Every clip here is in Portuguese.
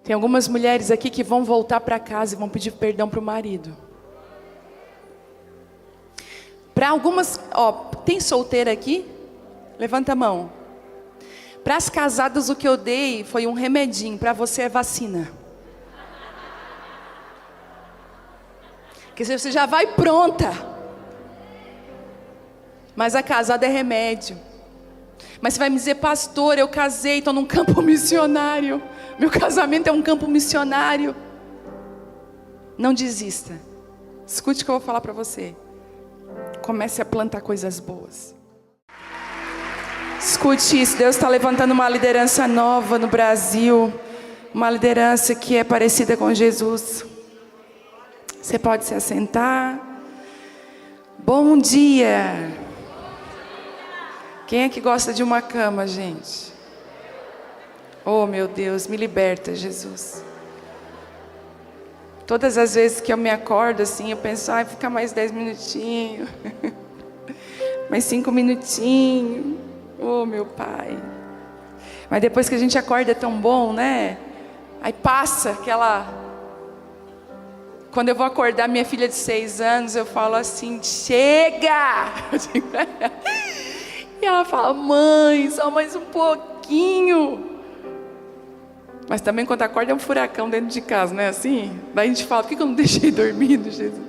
Tem algumas mulheres aqui que vão voltar para casa e vão pedir perdão para o marido. Para algumas, tem solteira aqui? Levanta a mão. Para as casadas o que eu dei foi um remedinho, para você é vacina. Porque você já vai pronta. Mas a casada é remédio. Mas você vai me dizer, pastor, eu casei, estou num campo missionário. Meu casamento é um campo missionário. Não desista. Escute o que eu vou falar para você. Comece a plantar coisas boas. Escute isso, Deus está levantando uma liderança nova no Brasil. Uma liderança que é parecida com Jesus. Você pode se assentar. Bom dia. Quem é que gosta de uma cama, gente? Oh, meu Deus, me liberta, Jesus. Todas as vezes que eu me acordo assim, eu penso, fica mais 10 minutinhos. Mais 5 minutinhos. Oh, meu Pai. Mas depois que a gente acorda é tão bom, né? Aí passa aquela... Quando eu vou acordar minha filha de 6 anos, eu falo assim, chega! E ela fala, mãe, só mais um pouquinho. Mas também quando acorda é um furacão dentro de casa, não é assim? Daí a gente fala, por que eu não deixei dormindo, Jesus?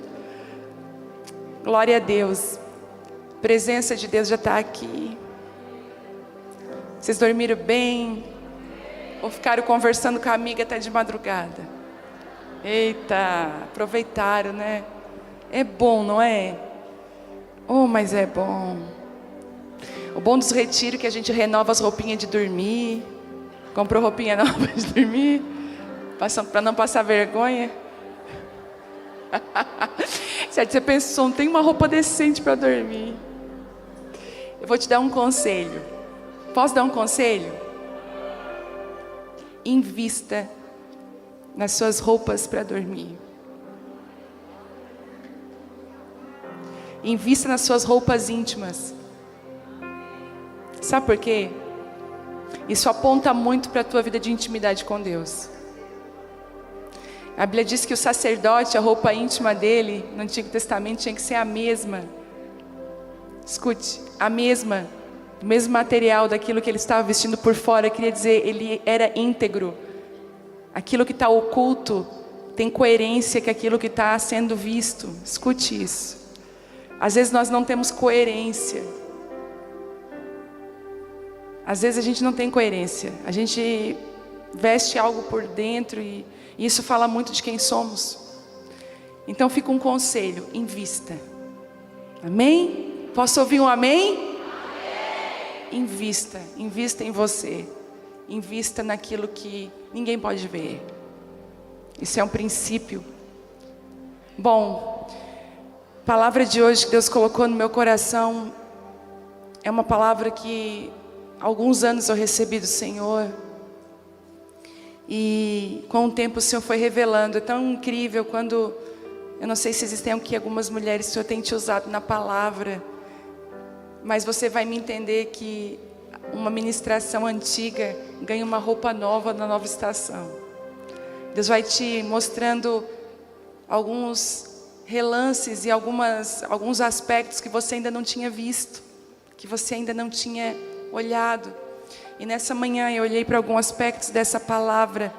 Glória a Deus. A presença de Deus já está aqui. Vocês dormiram bem? Ou ficaram conversando com a amiga até de madrugada? Eita, aproveitaram, né? É bom, não é? Oh, mas é bom. O bom dos retiros é que a gente renova as roupinhas de dormir. Comprou roupinha nova de dormir, para não passar vergonha. Certo, você pensou, não tem uma roupa decente para dormir. Eu vou te dar um conselho. Posso dar um conselho? Invista nas suas roupas para dormir. Invista nas suas roupas íntimas. Sabe por quê? Isso aponta muito para a tua vida de intimidade com Deus. A Bíblia diz que o sacerdote, a roupa íntima dele, no Antigo Testamento, tinha que ser a mesma. Escute, a mesma, o mesmo material daquilo que ele estava vestindo por fora. Queria dizer, ele era íntegro. Aquilo que está oculto tem coerência com aquilo que está sendo visto. Escute isso. Às vezes nós não temos coerência. Às vezes a gente não tem coerência. A gente veste algo por dentro e isso fala muito de quem somos. Então fica um conselho, invista. Amém? Posso ouvir um amém? Amém. Invista em você. Invista naquilo que ninguém pode ver. Isso é um princípio. Bom, a palavra de hoje que Deus colocou no meu coração é uma palavra que há alguns anos eu recebi do Senhor. E com o tempo o Senhor foi revelando. É tão incrível quando... Eu não sei se existem aqui algumas mulheres que o Senhor tem te usado na palavra. Mas você vai me entender que uma ministração antiga ganha uma roupa nova na nova estação. Deus vai te mostrando alguns relances e alguns aspectos que você ainda não tinha visto. Que você ainda não tinha olhado. E nessa manhã eu olhei para alguns aspectos dessa palavra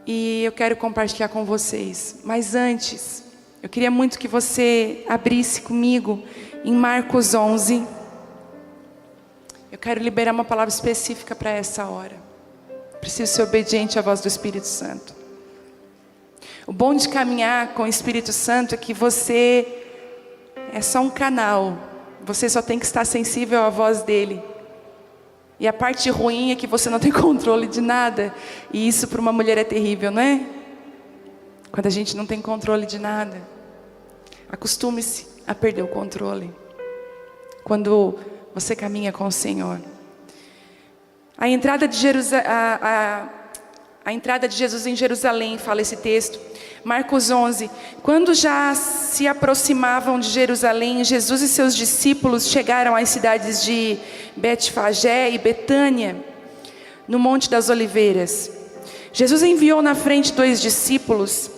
e eu quero compartilhar com vocês. Mas antes, eu queria muito que você abrisse comigo em Marcos 11. Eu quero liberar uma palavra específica para essa hora. Preciso ser obediente à voz do Espírito Santo. O bom de caminhar com o Espírito Santo é que você é só um canal. Você só tem que estar sensível à voz dele. E a parte ruim é que você não tem controle de nada. E isso para uma mulher é terrível, não é? Quando a gente não tem controle de nada. Acostume-se a perder o controle. Quando você caminha com o Senhor. A entrada de Jesus em Jerusalém, fala esse texto. Marcos 11. Quando já se aproximavam de Jerusalém, Jesus e seus discípulos chegaram às cidades de Betfagé e Betânia, no Monte das Oliveiras. Jesus enviou na frente 2 discípulos.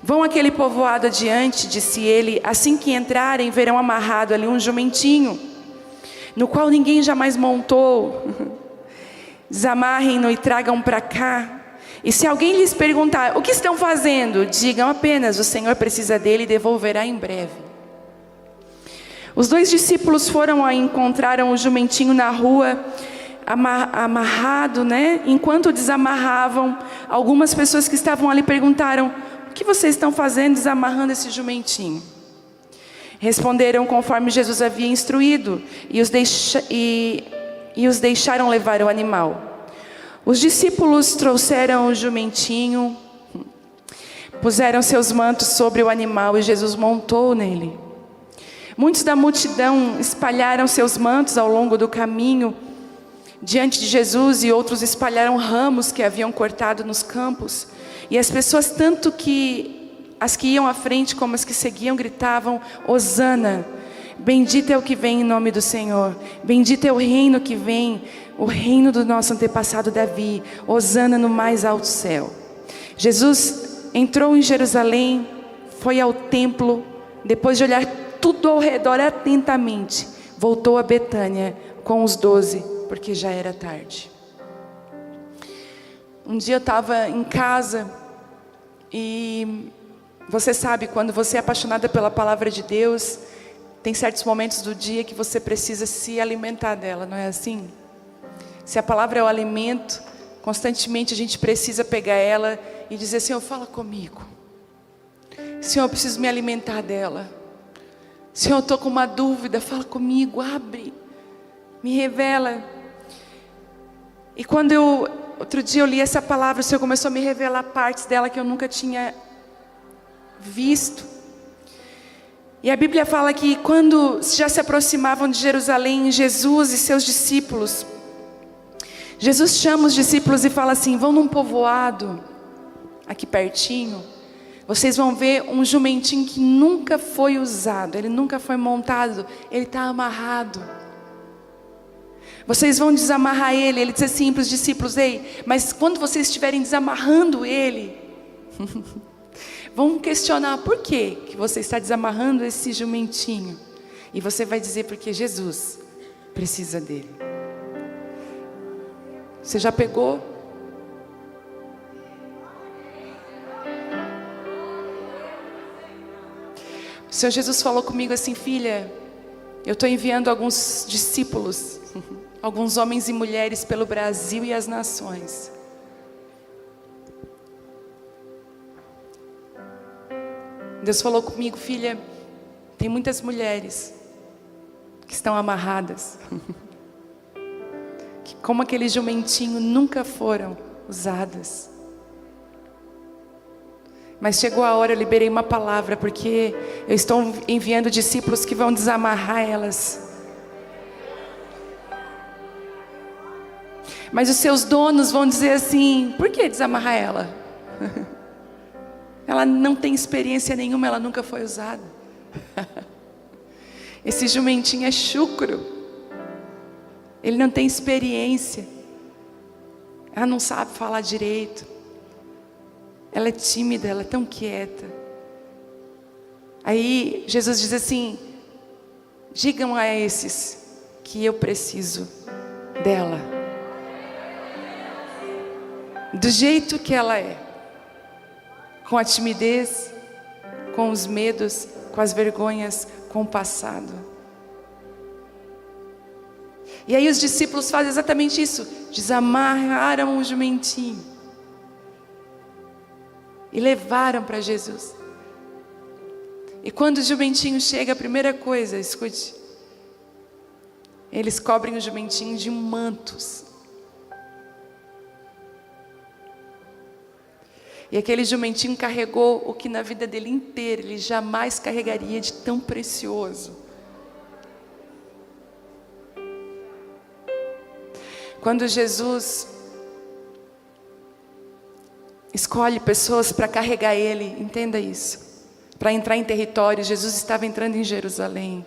Vão aquele povoado adiante, disse ele. Assim que entrarem, verão amarrado ali um jumentinho, no qual ninguém jamais montou. Desamarrem-no e tragam para cá. E se alguém lhes perguntar, o que estão fazendo? Digam apenas, o Senhor precisa dele e devolverá em breve. Os 2 discípulos foram e encontraram o jumentinho na rua, amarrado, né? Enquanto desamarravam, algumas pessoas que estavam ali perguntaram, o que vocês estão fazendo desamarrando esse jumentinho? Responderam conforme Jesus havia instruído e os deixaram levar o animal. Os discípulos trouxeram o jumentinho, puseram seus mantos sobre o animal e Jesus montou nele. Muitos da multidão espalharam seus mantos ao longo do caminho diante de Jesus, e outros espalharam ramos que haviam cortado nos campos. E as pessoas, tanto que as que iam à frente como as que seguiam, gritavam, Hosana, bendito é o que vem em nome do Senhor, bendito é o reino que vem, o reino do nosso antepassado Davi, Hosana no mais alto céu. Jesus entrou em Jerusalém, foi ao templo, depois de olhar tudo ao redor atentamente, voltou a Betânia com os 12, porque já era tarde. Um dia eu estava em casa e você sabe, quando você é apaixonada pela palavra de Deus, tem certos momentos do dia que você precisa se alimentar dela, não é assim? Se a palavra é o alimento, constantemente a gente precisa pegar ela e dizer, Senhor, fala comigo. Senhor, eu preciso me alimentar dela. Senhor, eu estou com uma dúvida, fala comigo, abre, me revela. E quando outro dia eu li essa palavra, o Senhor começou a me revelar partes dela que eu nunca tinha visto. E a Bíblia fala que quando já se aproximavam de Jerusalém, Jesus e seus discípulos, Jesus chama os discípulos e fala assim, vão num povoado, aqui pertinho, vocês vão ver um jumentinho que nunca foi usado, ele nunca foi montado, ele está amarrado. Vocês vão desamarrar ele. Ele disse assim para os discípulos, ei, mas quando vocês estiverem desamarrando ele, vão questionar por que você está desamarrando esse jumentinho. E você vai dizer, porque Jesus precisa dele. Você já pegou? O Senhor Jesus falou comigo assim, filha, eu estou enviando alguns discípulos, alguns homens e mulheres pelo Brasil e as nações. Deus falou comigo, filha, tem muitas mulheres que estão amarradas, que como aquele jumentinho nunca foram usadas. Mas chegou a hora, eu liberei uma palavra, porque eu estou enviando discípulos que vão desamarrar elas. Mas os seus donos vão dizer assim, por que desamarrar ela? Ela não tem experiência nenhuma, ela nunca foi usada. Esse jumentinho é chucro. Ele não tem experiência. Ela não sabe falar direito. Ela é tímida, ela é tão quieta. Aí Jesus diz assim, digam a esses que eu preciso dela. Do jeito que ela é. Com a timidez, com os medos, com as vergonhas, com o passado. E aí os discípulos fazem exatamente isso. Desamarraram o jumentinho. E levaram para Jesus. E quando o jumentinho chega, a primeira coisa, escute. Eles cobrem o jumentinho de mantos. E aquele jumentinho carregou o que na vida dele inteira ele jamais carregaria de tão precioso. Quando Jesus escolhe pessoas para carregar ele, entenda isso. Para entrar em território, Jesus estava entrando em Jerusalém.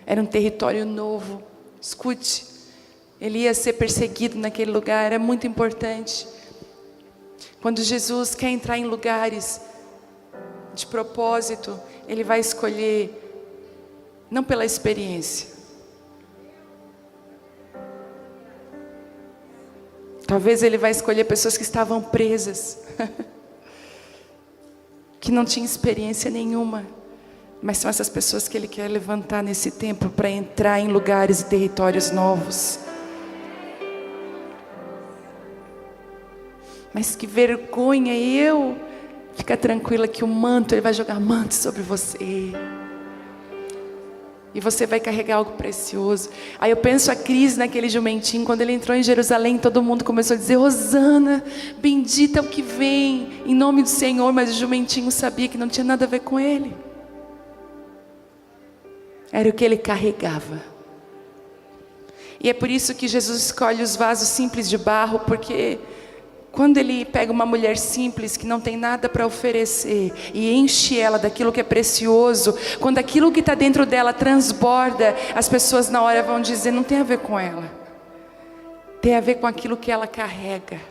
Era um território novo. Escute, ele ia ser perseguido naquele lugar, era muito importante. Quando Jesus quer entrar em lugares de propósito, Ele vai escolher não pela experiência. Talvez Ele vai escolher pessoas que estavam presas, que não tinham experiência nenhuma, mas são essas pessoas que Ele quer levantar nesse tempo para entrar em lugares e territórios novos. Mas que vergonha, fica tranquila que o manto, Ele vai jogar manto sobre você. E você vai carregar algo precioso. Aí eu penso a Cris naquele jumentinho, quando ele entrou em Jerusalém, todo mundo começou a dizer: Hosana, bendita é o que vem, em nome do Senhor. Mas o jumentinho sabia que não tinha nada a ver com ele. Era o que ele carregava. E é por isso que Jesus escolhe os vasos simples de barro, porque quando Ele pega uma mulher simples, que não tem nada para oferecer, e enche ela daquilo que é precioso, quando aquilo que está dentro dela transborda, as pessoas na hora vão dizer: não tem a ver com ela, tem a ver com aquilo que ela carrega.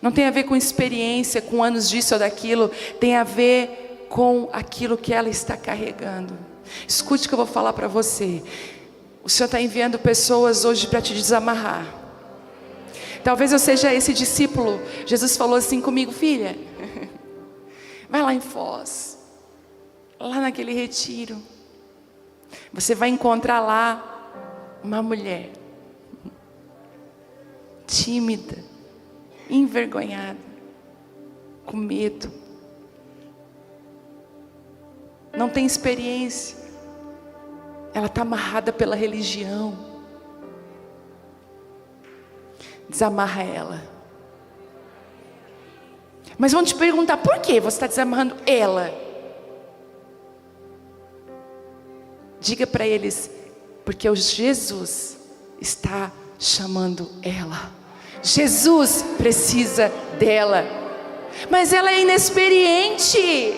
Não tem a ver com experiência, com anos disso ou daquilo, tem a ver com aquilo que ela está carregando. Escute o que eu vou falar para você. O Senhor está enviando pessoas hoje para te desamarrar. Talvez eu seja esse discípulo. Jesus falou assim comigo: filha, vai lá em Foz, lá naquele retiro, você vai encontrar lá uma mulher tímida, envergonhada, com medo, não tem experiência, ela está amarrada pela religião. Desamarra ela. Mas vão te perguntar: por que você está desamarrando ela? Diga para eles: porque o Jesus está chamando ela. Jesus precisa dela. Mas ela é inexperiente.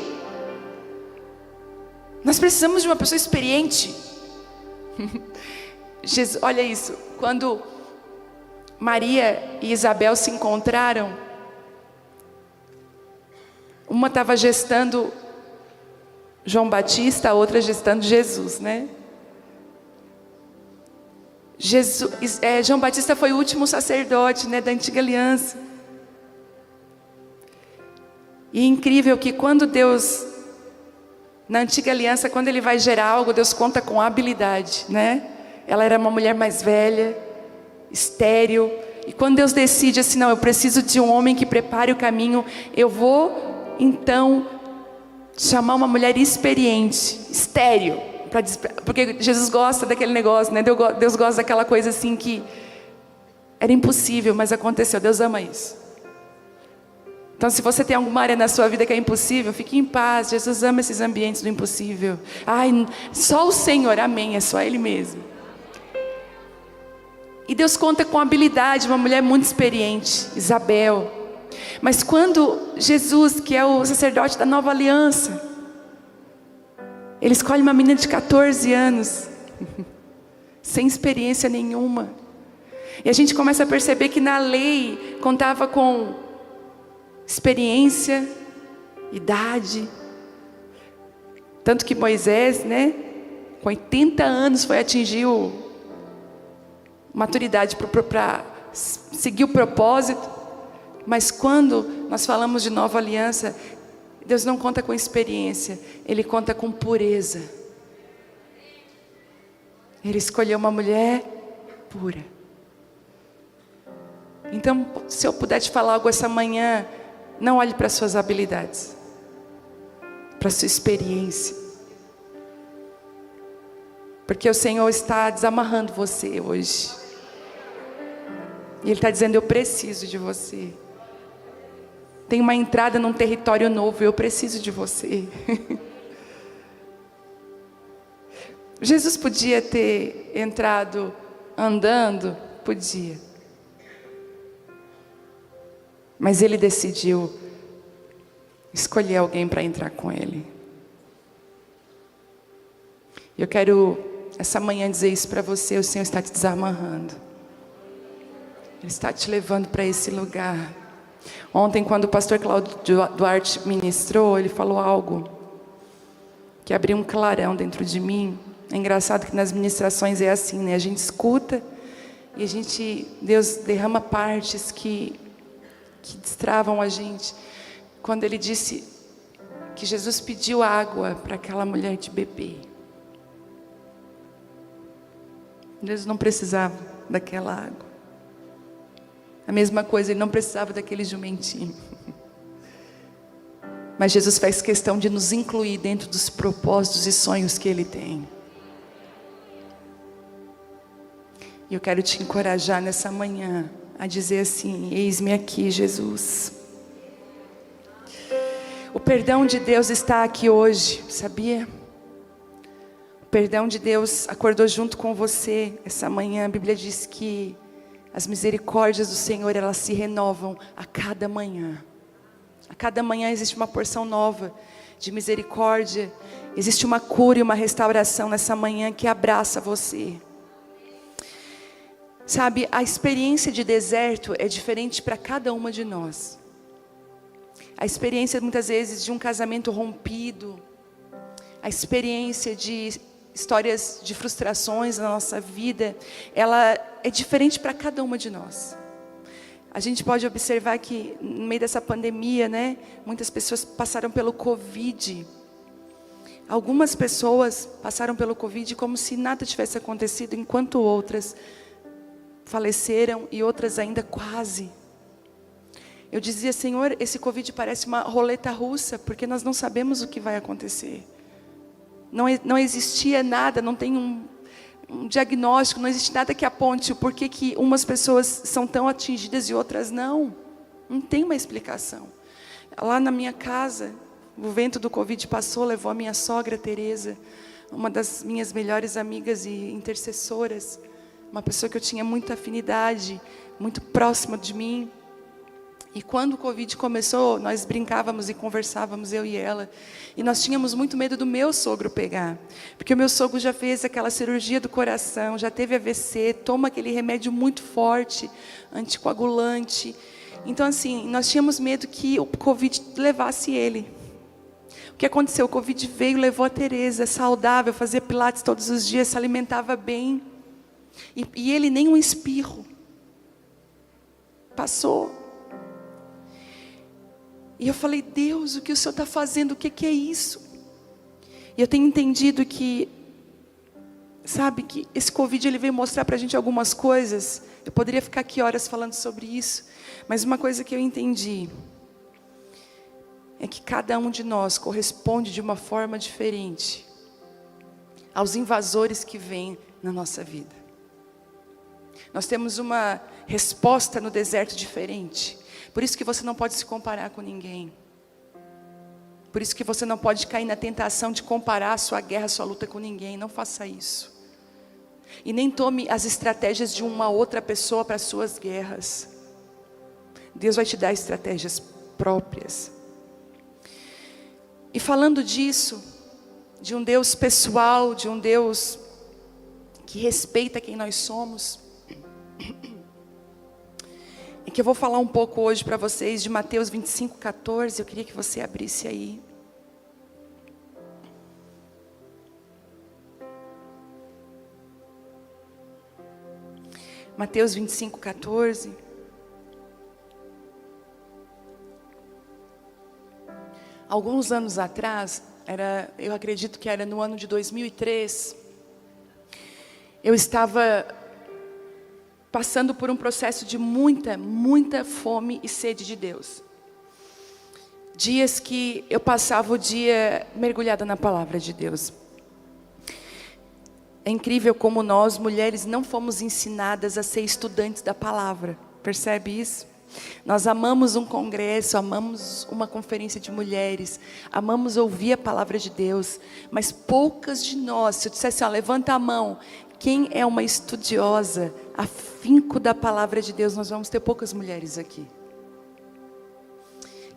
Nós precisamos de uma pessoa experiente. Jesus, olha isso. Quando Maria e Isabel se encontraram, uma estava gestando João Batista, a outra gestando Jesus, né? João Batista foi o último sacerdote, né, da antiga aliança. E é incrível que quando Deus, na antiga aliança, quando Ele vai gerar algo, Deus conta com habilidade, né? Ela era uma mulher mais velha, estéril, e quando Deus decide assim: não, eu preciso de um homem que prepare o caminho, eu vou então chamar uma mulher experiente, estéril, porque Jesus gosta daquele negócio, né? Deus gosta daquela coisa assim que era impossível, mas aconteceu. Deus ama isso. Então, se você tem alguma área na sua vida que é impossível, fique em paz. Jesus ama esses ambientes do impossível. Ai, só o Senhor, amém, é só Ele mesmo. E Deus conta com a habilidade, uma mulher muito experiente, Isabel. Mas quando Jesus, que é o sacerdote da nova aliança, Ele escolhe uma menina de 14 anos, sem experiência nenhuma. E a gente começa a perceber que na lei contava com experiência, idade. Tanto que Moisés, né, com 80 anos foi atingir maturidade para seguir o propósito. Mas quando nós falamos de nova aliança, Deus não conta com experiência, Ele conta com pureza. Ele escolheu uma mulher pura. Então, se eu puder te falar algo essa manhã, não olhe para suas habilidades, para sua experiência, porque o Senhor está desamarrando você hoje. E Ele está dizendo: eu preciso de você. Tem uma entrada num território novo, eu preciso de você. Jesus podia ter entrado andando? Podia. Mas Ele decidiu escolher alguém para entrar com Ele. Eu quero essa manhã dizer isso para você: o Senhor está te desamarrando. Ele está te levando para esse lugar. Ontem, quando o pastor Cláudio Duarte ministrou, ele falou algo que abriu um clarão dentro de mim. É engraçado que nas ministrações é assim, né? A gente escuta e Deus derrama partes que destravam a gente. Quando ele disse que Jesus pediu água para aquela mulher de beber. Deus não precisava daquela água. A mesma coisa, ele não precisava daquele jumentinho. Mas Jesus faz questão de nos incluir dentro dos propósitos e sonhos que Ele tem. E eu quero te encorajar nessa manhã a dizer assim: eis-me aqui, Jesus. O perdão de Deus está aqui hoje, sabia? O perdão de Deus acordou junto com você essa manhã. A Bíblia diz que as misericórdias do Senhor, elas se renovam a cada manhã. A cada manhã existe uma porção nova de misericórdia. Existe uma cura e uma restauração nessa manhã que abraça você. Sabe, a experiência de deserto é diferente para cada uma de nós. A experiência muitas vezes de um casamento rompido. A experiência de histórias de frustrações na nossa vida. Ela é diferente para cada uma de nós. A gente pode observar que no meio dessa pandemia, né, muitas pessoas passaram pelo Covid. Algumas pessoas passaram pelo Covid como se nada tivesse acontecido, enquanto outras faleceram e outras ainda quase. Eu dizia: Senhor, esse Covid parece uma roleta russa, porque nós não sabemos o que vai acontecer. Não existia nada, não tem um diagnóstico, não existe nada que aponte o porquê que umas pessoas são tão atingidas e outras não. Não tem uma explicação. Lá na minha casa, o vento do Covid passou, levou a minha sogra Tereza, uma das minhas melhores amigas e intercessoras, uma pessoa que eu tinha muita afinidade, muito próxima de mim. E quando o Covid começou, nós brincávamos e conversávamos, eu e ela. E nós tínhamos muito medo do meu sogro pegar. Porque o meu sogro já fez aquela cirurgia do coração, já teve AVC, toma aquele remédio muito forte, anticoagulante. Então assim, nós tínhamos medo que o Covid levasse ele. O que aconteceu? O Covid veio, levou a Tereza, saudável, fazia pilates todos os dias, se alimentava bem. E ele nem um espirro. Passou. E eu falei: Deus, o que o Senhor está fazendo? O que é isso? E eu tenho entendido que, sabe, que esse Covid ele veio mostrar para a gente algumas coisas. Eu poderia ficar aqui horas falando sobre isso. Mas uma coisa que eu entendi é que cada um de nós corresponde de uma forma diferente aos invasores que vêm na nossa vida. Nós temos uma resposta no deserto diferente. Por isso que você não pode se comparar com ninguém. Por isso que você não pode cair na tentação de comparar a sua guerra, a sua luta com ninguém. Não faça isso. E nem tome as estratégias de uma outra pessoa para as suas guerras. Deus vai te dar estratégias próprias. E falando disso, de um Deus pessoal, de um Deus que respeita quem nós somos, é que eu vou falar um pouco hoje para vocês de Mateus 25:14. Eu queria que você abrisse aí. Mateus 25:14. Alguns anos atrás, eu acredito que era no ano de 2003, eu estava passando por um processo de muita fome e sede de Deus. Dias que eu passava o dia mergulhada na palavra de Deus. É incrível como nós, mulheres, não fomos ensinadas a ser estudantes da palavra. Percebe isso? Nós amamos um congresso, amamos uma conferência de mulheres, amamos ouvir a palavra de Deus, mas poucas de nós, se eu dissesse, levanta a mão, quem é uma estudiosa, afinco da palavra de Deus, nós vamos ter poucas mulheres aqui.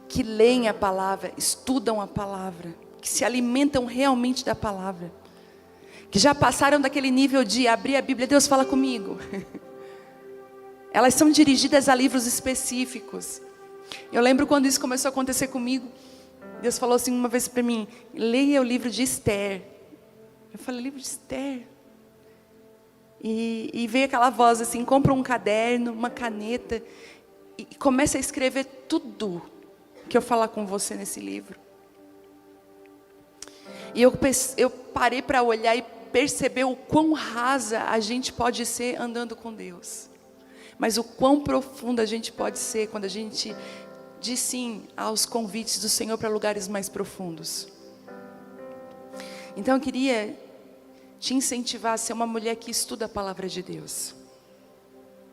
Que leem a palavra, estudam a palavra, que se alimentam realmente da palavra. Que já passaram daquele nível de abrir a Bíblia, Deus fala comigo. Elas são dirigidas a livros específicos. Eu lembro quando isso começou a acontecer comigo. Deus falou assim uma vez para mim: leia o livro de Esther. Eu falei: livro de Esther? E veio aquela voz assim: compra um caderno, uma caneta, e começa a escrever tudo que eu falar com você nesse livro. E eu parei para olhar e perceber o quão rasa a gente pode ser andando com Deus, mas o quão profundo a gente pode ser quando a gente diz sim aos convites do Senhor para lugares mais profundos. Então eu queria te incentivar a ser uma mulher que estuda a palavra de Deus,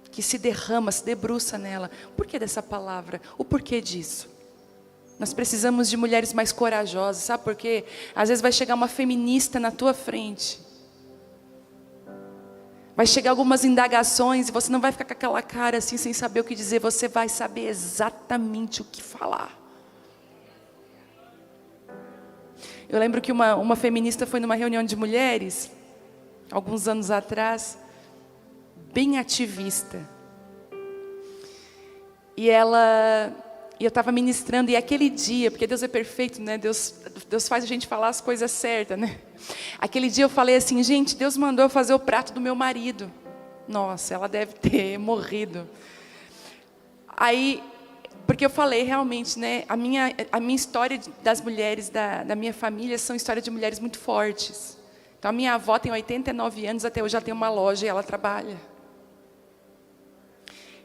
que se derrama, se debruça nela. O porquê dessa palavra? O porquê disso? Nós precisamos de mulheres mais corajosas, sabe por quê? Às vezes vai chegar uma feminista na tua frente, vai chegar algumas indagações e você não vai ficar com aquela cara assim sem saber o que dizer. Você vai saber exatamente o que falar. Eu lembro que uma feminista foi numa reunião de mulheres, alguns anos atrás, bem ativista. E eu estava ministrando, e aquele dia, porque Deus é perfeito, né? Deus faz a gente falar as coisas certas, né? Aquele dia eu falei assim: gente, Deus mandou eu fazer o prato do meu marido. Nossa, ela deve ter morrido. Aí, porque eu falei realmente, né? A minha história das mulheres da minha família são histórias de mulheres muito fortes. Então a minha avó tem 89 anos, até hoje ela tem uma loja e ela trabalha.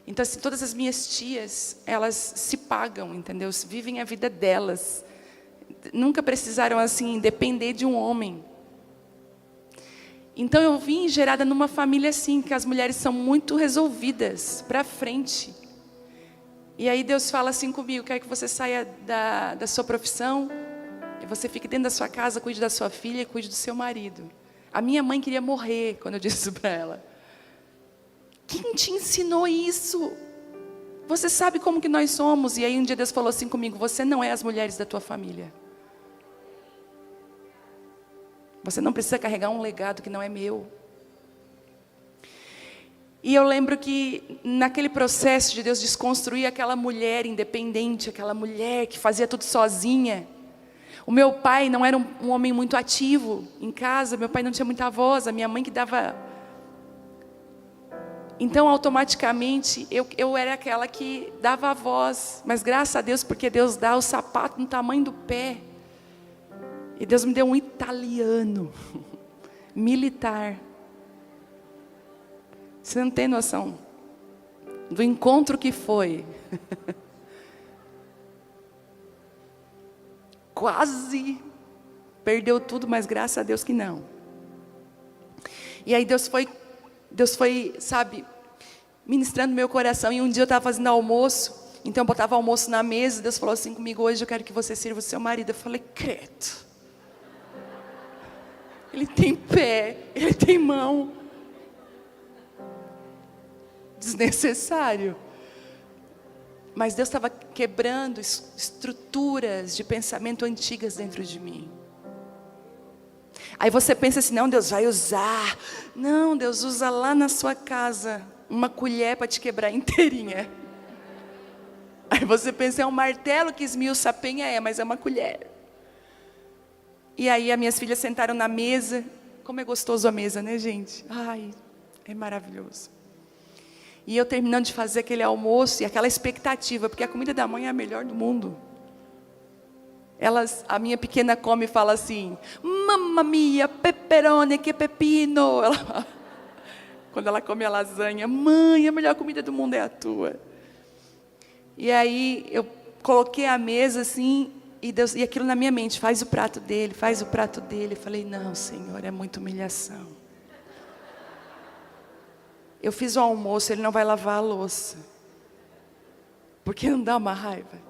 Então assim, todas as minhas tias, elas se pagam, entendeu? Vivem a vida delas. Nunca precisaram assim depender de um homem. Então eu vim gerada numa família assim, que as mulheres são muito resolvidas, para frente. E aí Deus fala assim comigo: quero que você saia da sua profissão, e você fique dentro da sua casa, cuide da sua filha e cuide do seu marido. A minha mãe queria morrer quando eu disse isso para ela. Quem te ensinou isso? Você sabe como que nós somos. E aí um dia Deus falou assim comigo: você não é as mulheres da tua família. Você não precisa carregar um legado que não é meu. E eu lembro que naquele processo de Deus desconstruir aquela mulher independente, aquela mulher que fazia tudo sozinha. O meu pai não era um homem muito ativo em casa, meu pai não tinha muita voz, a minha mãe que dava. Então automaticamente eu era aquela que dava a voz, mas graças a Deus, porque Deus dá o sapato no tamanho do pé. E Deus me deu um italiano, militar. Você não tem noção do encontro que foi. Quase perdeu tudo, mas graças a Deus que não. E aí Deus foi, sabe, ministrando meu coração. E um dia eu estava fazendo almoço, então eu botava almoço na mesa. Deus falou assim comigo: hoje eu quero que você sirva o seu marido. Eu falei: credo. Ele tem pé, ele tem mão. Desnecessário. Mas Deus estava quebrando estruturas de pensamento antigas dentro de mim. Aí você pensa assim: não, Deus vai usar. Não, Deus usa lá na sua casa uma colher para te quebrar inteirinha. Aí você pensa: é um martelo que esmiuça a penha, mas é uma colher. E aí as minhas filhas sentaram na mesa. Como é gostoso a mesa, né, gente? Ai, é maravilhoso. E eu terminando de fazer aquele almoço e aquela expectativa, porque a comida da mãe é a melhor do mundo. A minha pequena come e fala assim: mamma mia, pepperoni, que pepino. Quando ela come a lasanha: mãe, a melhor comida do mundo é a tua. E aí eu coloquei a mesa assim, e aquilo na minha mente: faz o prato dele, faz o prato dele. Eu falei: não, Senhor, é muita humilhação. Eu fiz o almoço, ele não vai lavar a louça. Porque não dá uma raiva?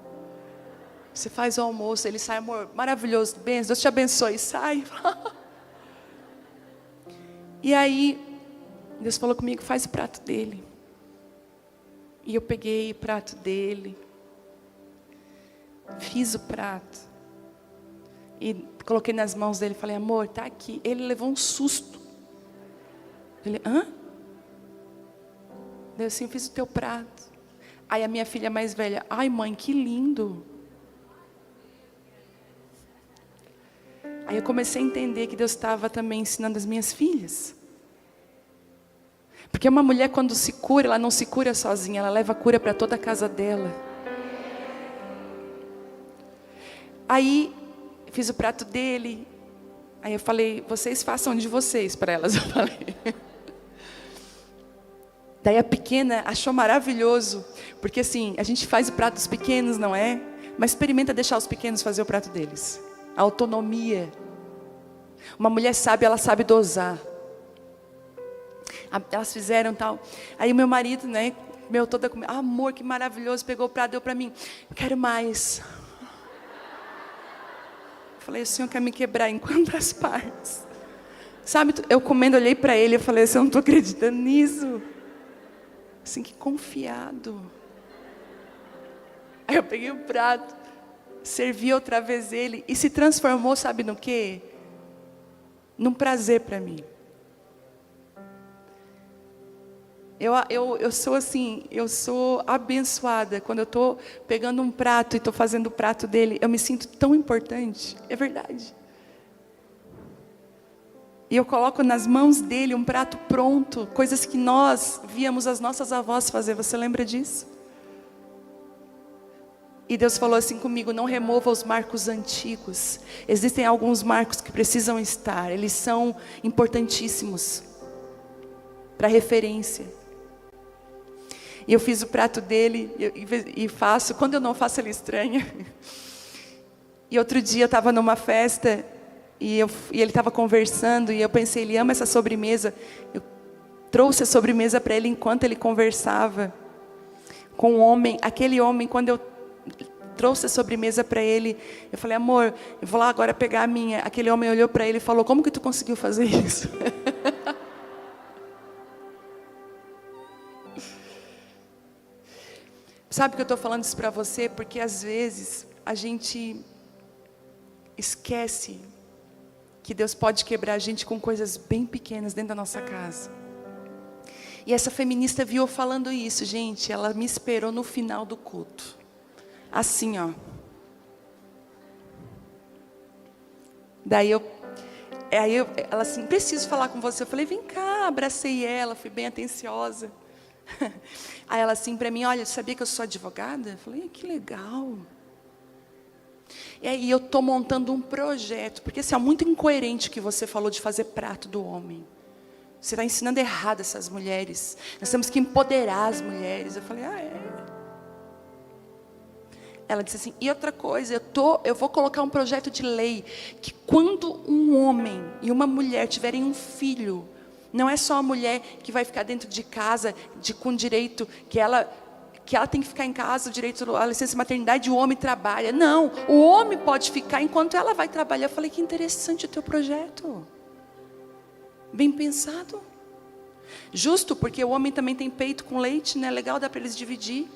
Você faz o almoço, ele sai: amor, maravilhoso, bem, Deus te abençoe, sai. E aí Deus falou comigo: faz o prato dele. E eu peguei o prato dele, fiz o prato e coloquei nas mãos dele. Falei: amor, tá aqui. Ele levou um susto. Ele: hã? Eu assim: fiz o teu prato. Aí a minha filha mais velha, ai mãe, que lindo. Aí eu comecei a entender que Deus estava também ensinando as minhas filhas. Porque uma mulher quando se cura, ela não se cura sozinha, ela leva a cura para toda a casa dela. Aí, fiz o prato dele. Aí eu falei, vocês façam de vocês para elas, eu falei. Daí a pequena achou maravilhoso. Porque assim, a gente faz o prato dos pequenos, não é? Mas experimenta deixar os pequenos fazer o prato deles. A autonomia. Uma mulher sábia, ela sabe dosar. Elas fizeram tal. Aí o meu marido, né, meu toda comida, amor, que maravilhoso, pegou o prato, deu para mim. Eu quero mais. Eu falei, o Senhor quer me quebrar em quantas partes? Sabe, eu comendo, olhei para ele, eu falei, eu não estou acreditando nisso. Assim, que confiado. Aí eu peguei o prato, servi outra vez ele, e se transformou, sabe no quê? Num prazer para mim. Eu sou assim, eu sou abençoada. Quando eu estou pegando um prato e estou fazendo o prato dele, eu me sinto tão importante. É verdade. E eu coloco nas mãos dele um prato pronto, coisas que nós víamos as nossas avós fazer. Você lembra disso? E Deus falou assim comigo, não remova os marcos antigos. Existem alguns marcos que precisam estar, eles são importantíssimos para referência. E eu fiz o prato dele e faço, quando eu não faço ele estranha. E outro dia eu estava numa festa e ele estava conversando e eu pensei, ele ama essa sobremesa. Eu trouxe a sobremesa para ele enquanto ele conversava com o homem. Aquele homem, quando eu trouxe a sobremesa para ele, eu falei, amor, eu vou lá agora pegar a minha. Aquele homem olhou para ele e falou, como que tu conseguiu fazer isso? Sabe que eu estou falando isso para você? Porque às vezes a gente esquece que Deus pode quebrar a gente com coisas bem pequenas dentro da nossa casa. E essa feminista viu eu falando isso, gente. Ela me esperou no final do culto. Assim, ó. Daí ela assim, preciso falar com você. Eu falei, vem cá, abracei ela, fui bem atenciosa. Aí ela assim para mim, olha, sabia que eu sou advogada? Eu falei, que legal. E aí eu estou montando um projeto, porque assim, é muito incoerente o que você falou de fazer prato do homem. Você está ensinando errado essas mulheres. Nós temos que empoderar as mulheres. Eu falei, é. Ela disse assim, e outra coisa, eu vou colocar um projeto de lei, que quando um homem e uma mulher tiverem um filho, não é só a mulher que vai ficar dentro de casa, com direito, que ela tem que ficar em casa, o direito à licença maternidade, o homem trabalha. Não, o homem pode ficar enquanto ela vai trabalhar. Eu falei, que interessante o teu projeto. Bem pensado. Justo, porque o homem também tem peito com leite, né? Legal, dá para eles dividir.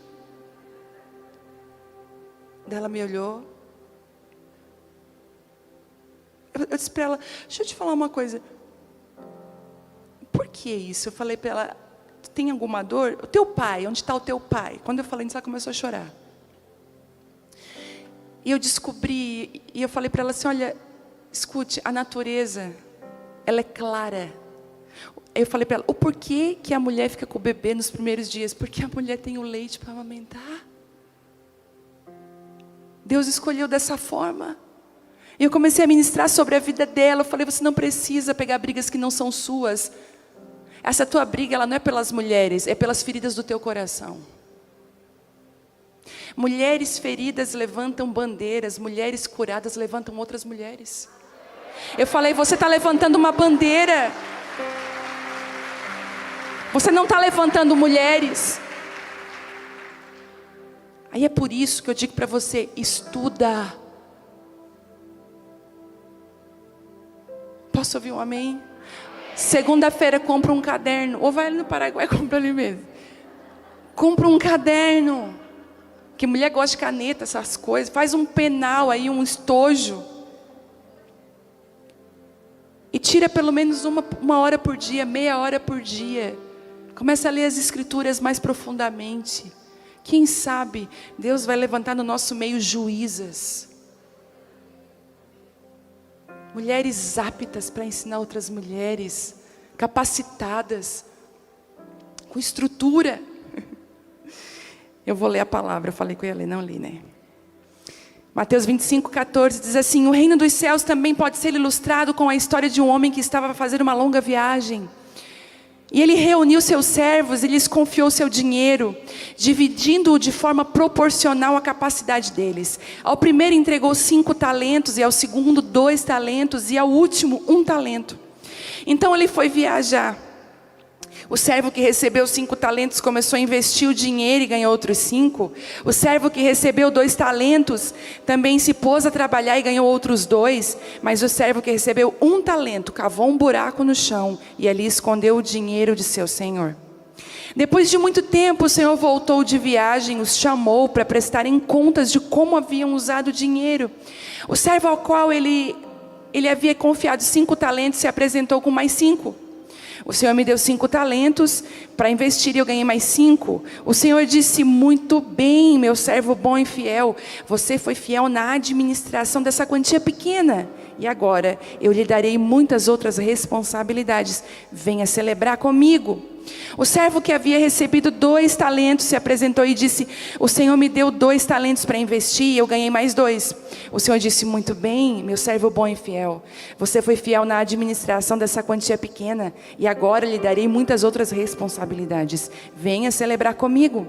Daí ela me olhou. Eu disse para ela, deixa eu te falar uma coisa. Por que isso? Eu falei para ela, tem alguma dor? O teu pai, onde está o teu pai? Quando eu falei isso, ela começou a chorar. E eu descobri, e eu falei para ela assim, olha, escute, a natureza, ela é clara. Eu falei para ela, o porquê que a mulher fica com o bebê nos primeiros dias? Porque a mulher tem o leite para amamentar. Deus escolheu dessa forma. E eu comecei a ministrar sobre a vida dela. Eu falei, você não precisa pegar brigas que não são suas. Essa tua briga, ela não é pelas mulheres, é pelas feridas do teu coração. Mulheres feridas levantam bandeiras, mulheres curadas levantam outras mulheres. Eu falei, você está levantando uma bandeira. Você não está levantando mulheres. Aí é por isso que eu digo para você, estuda. Posso ouvir um amém? Segunda-feira compra um caderno. Ou vai ali no Paraguai e compra ali mesmo. Compra um caderno. Que mulher gosta de caneta, essas coisas. Faz um penal aí, um estojo. E tira pelo menos uma hora por dia, meia hora por dia. Começa a ler as escrituras mais profundamente. Quem sabe Deus vai levantar no nosso meio juízas, mulheres aptas para ensinar outras mulheres, capacitadas, com estrutura. Eu vou ler a palavra, eu falei que eu ia ler, não li, né? Mateus 25:14 diz assim: o reino dos céus também pode ser ilustrado com a história de um homem que estava a fazer uma longa viagem. E ele reuniu seus servos e lhes confiou seu dinheiro, dividindo-o de forma proporcional à capacidade deles. Ao primeiro entregou 5 talentos, e ao segundo 2 talentos, e ao último 1 talento. Então ele foi viajar. O servo que recebeu 5 talentos começou a investir o dinheiro e ganhou outros 5. O servo que recebeu 2 talentos também se pôs a trabalhar e ganhou outros 2. Mas o servo que recebeu 1 talento cavou um buraco no chão e ali escondeu o dinheiro de seu senhor. Depois de muito tempo, o senhor voltou de viagem, os chamou para prestarem contas de como haviam usado o dinheiro. O servo ao qual ele havia confiado 5 talentos se apresentou com mais 5. O Senhor me deu 5 talentos para investir e eu ganhei mais 5. O Senhor disse: muito bem, meu servo bom e fiel. Você foi fiel na administração dessa quantia pequena. E agora eu lhe darei muitas outras responsabilidades. Venha celebrar comigo. O servo que havia recebido 2 talentos se apresentou e disse: o Senhor me deu 2 talentos para investir e eu ganhei mais 2. O Senhor disse: muito bem, meu servo bom e fiel. Você foi fiel na administração dessa quantia pequena e agora lhe darei muitas outras responsabilidades. Venha celebrar comigo.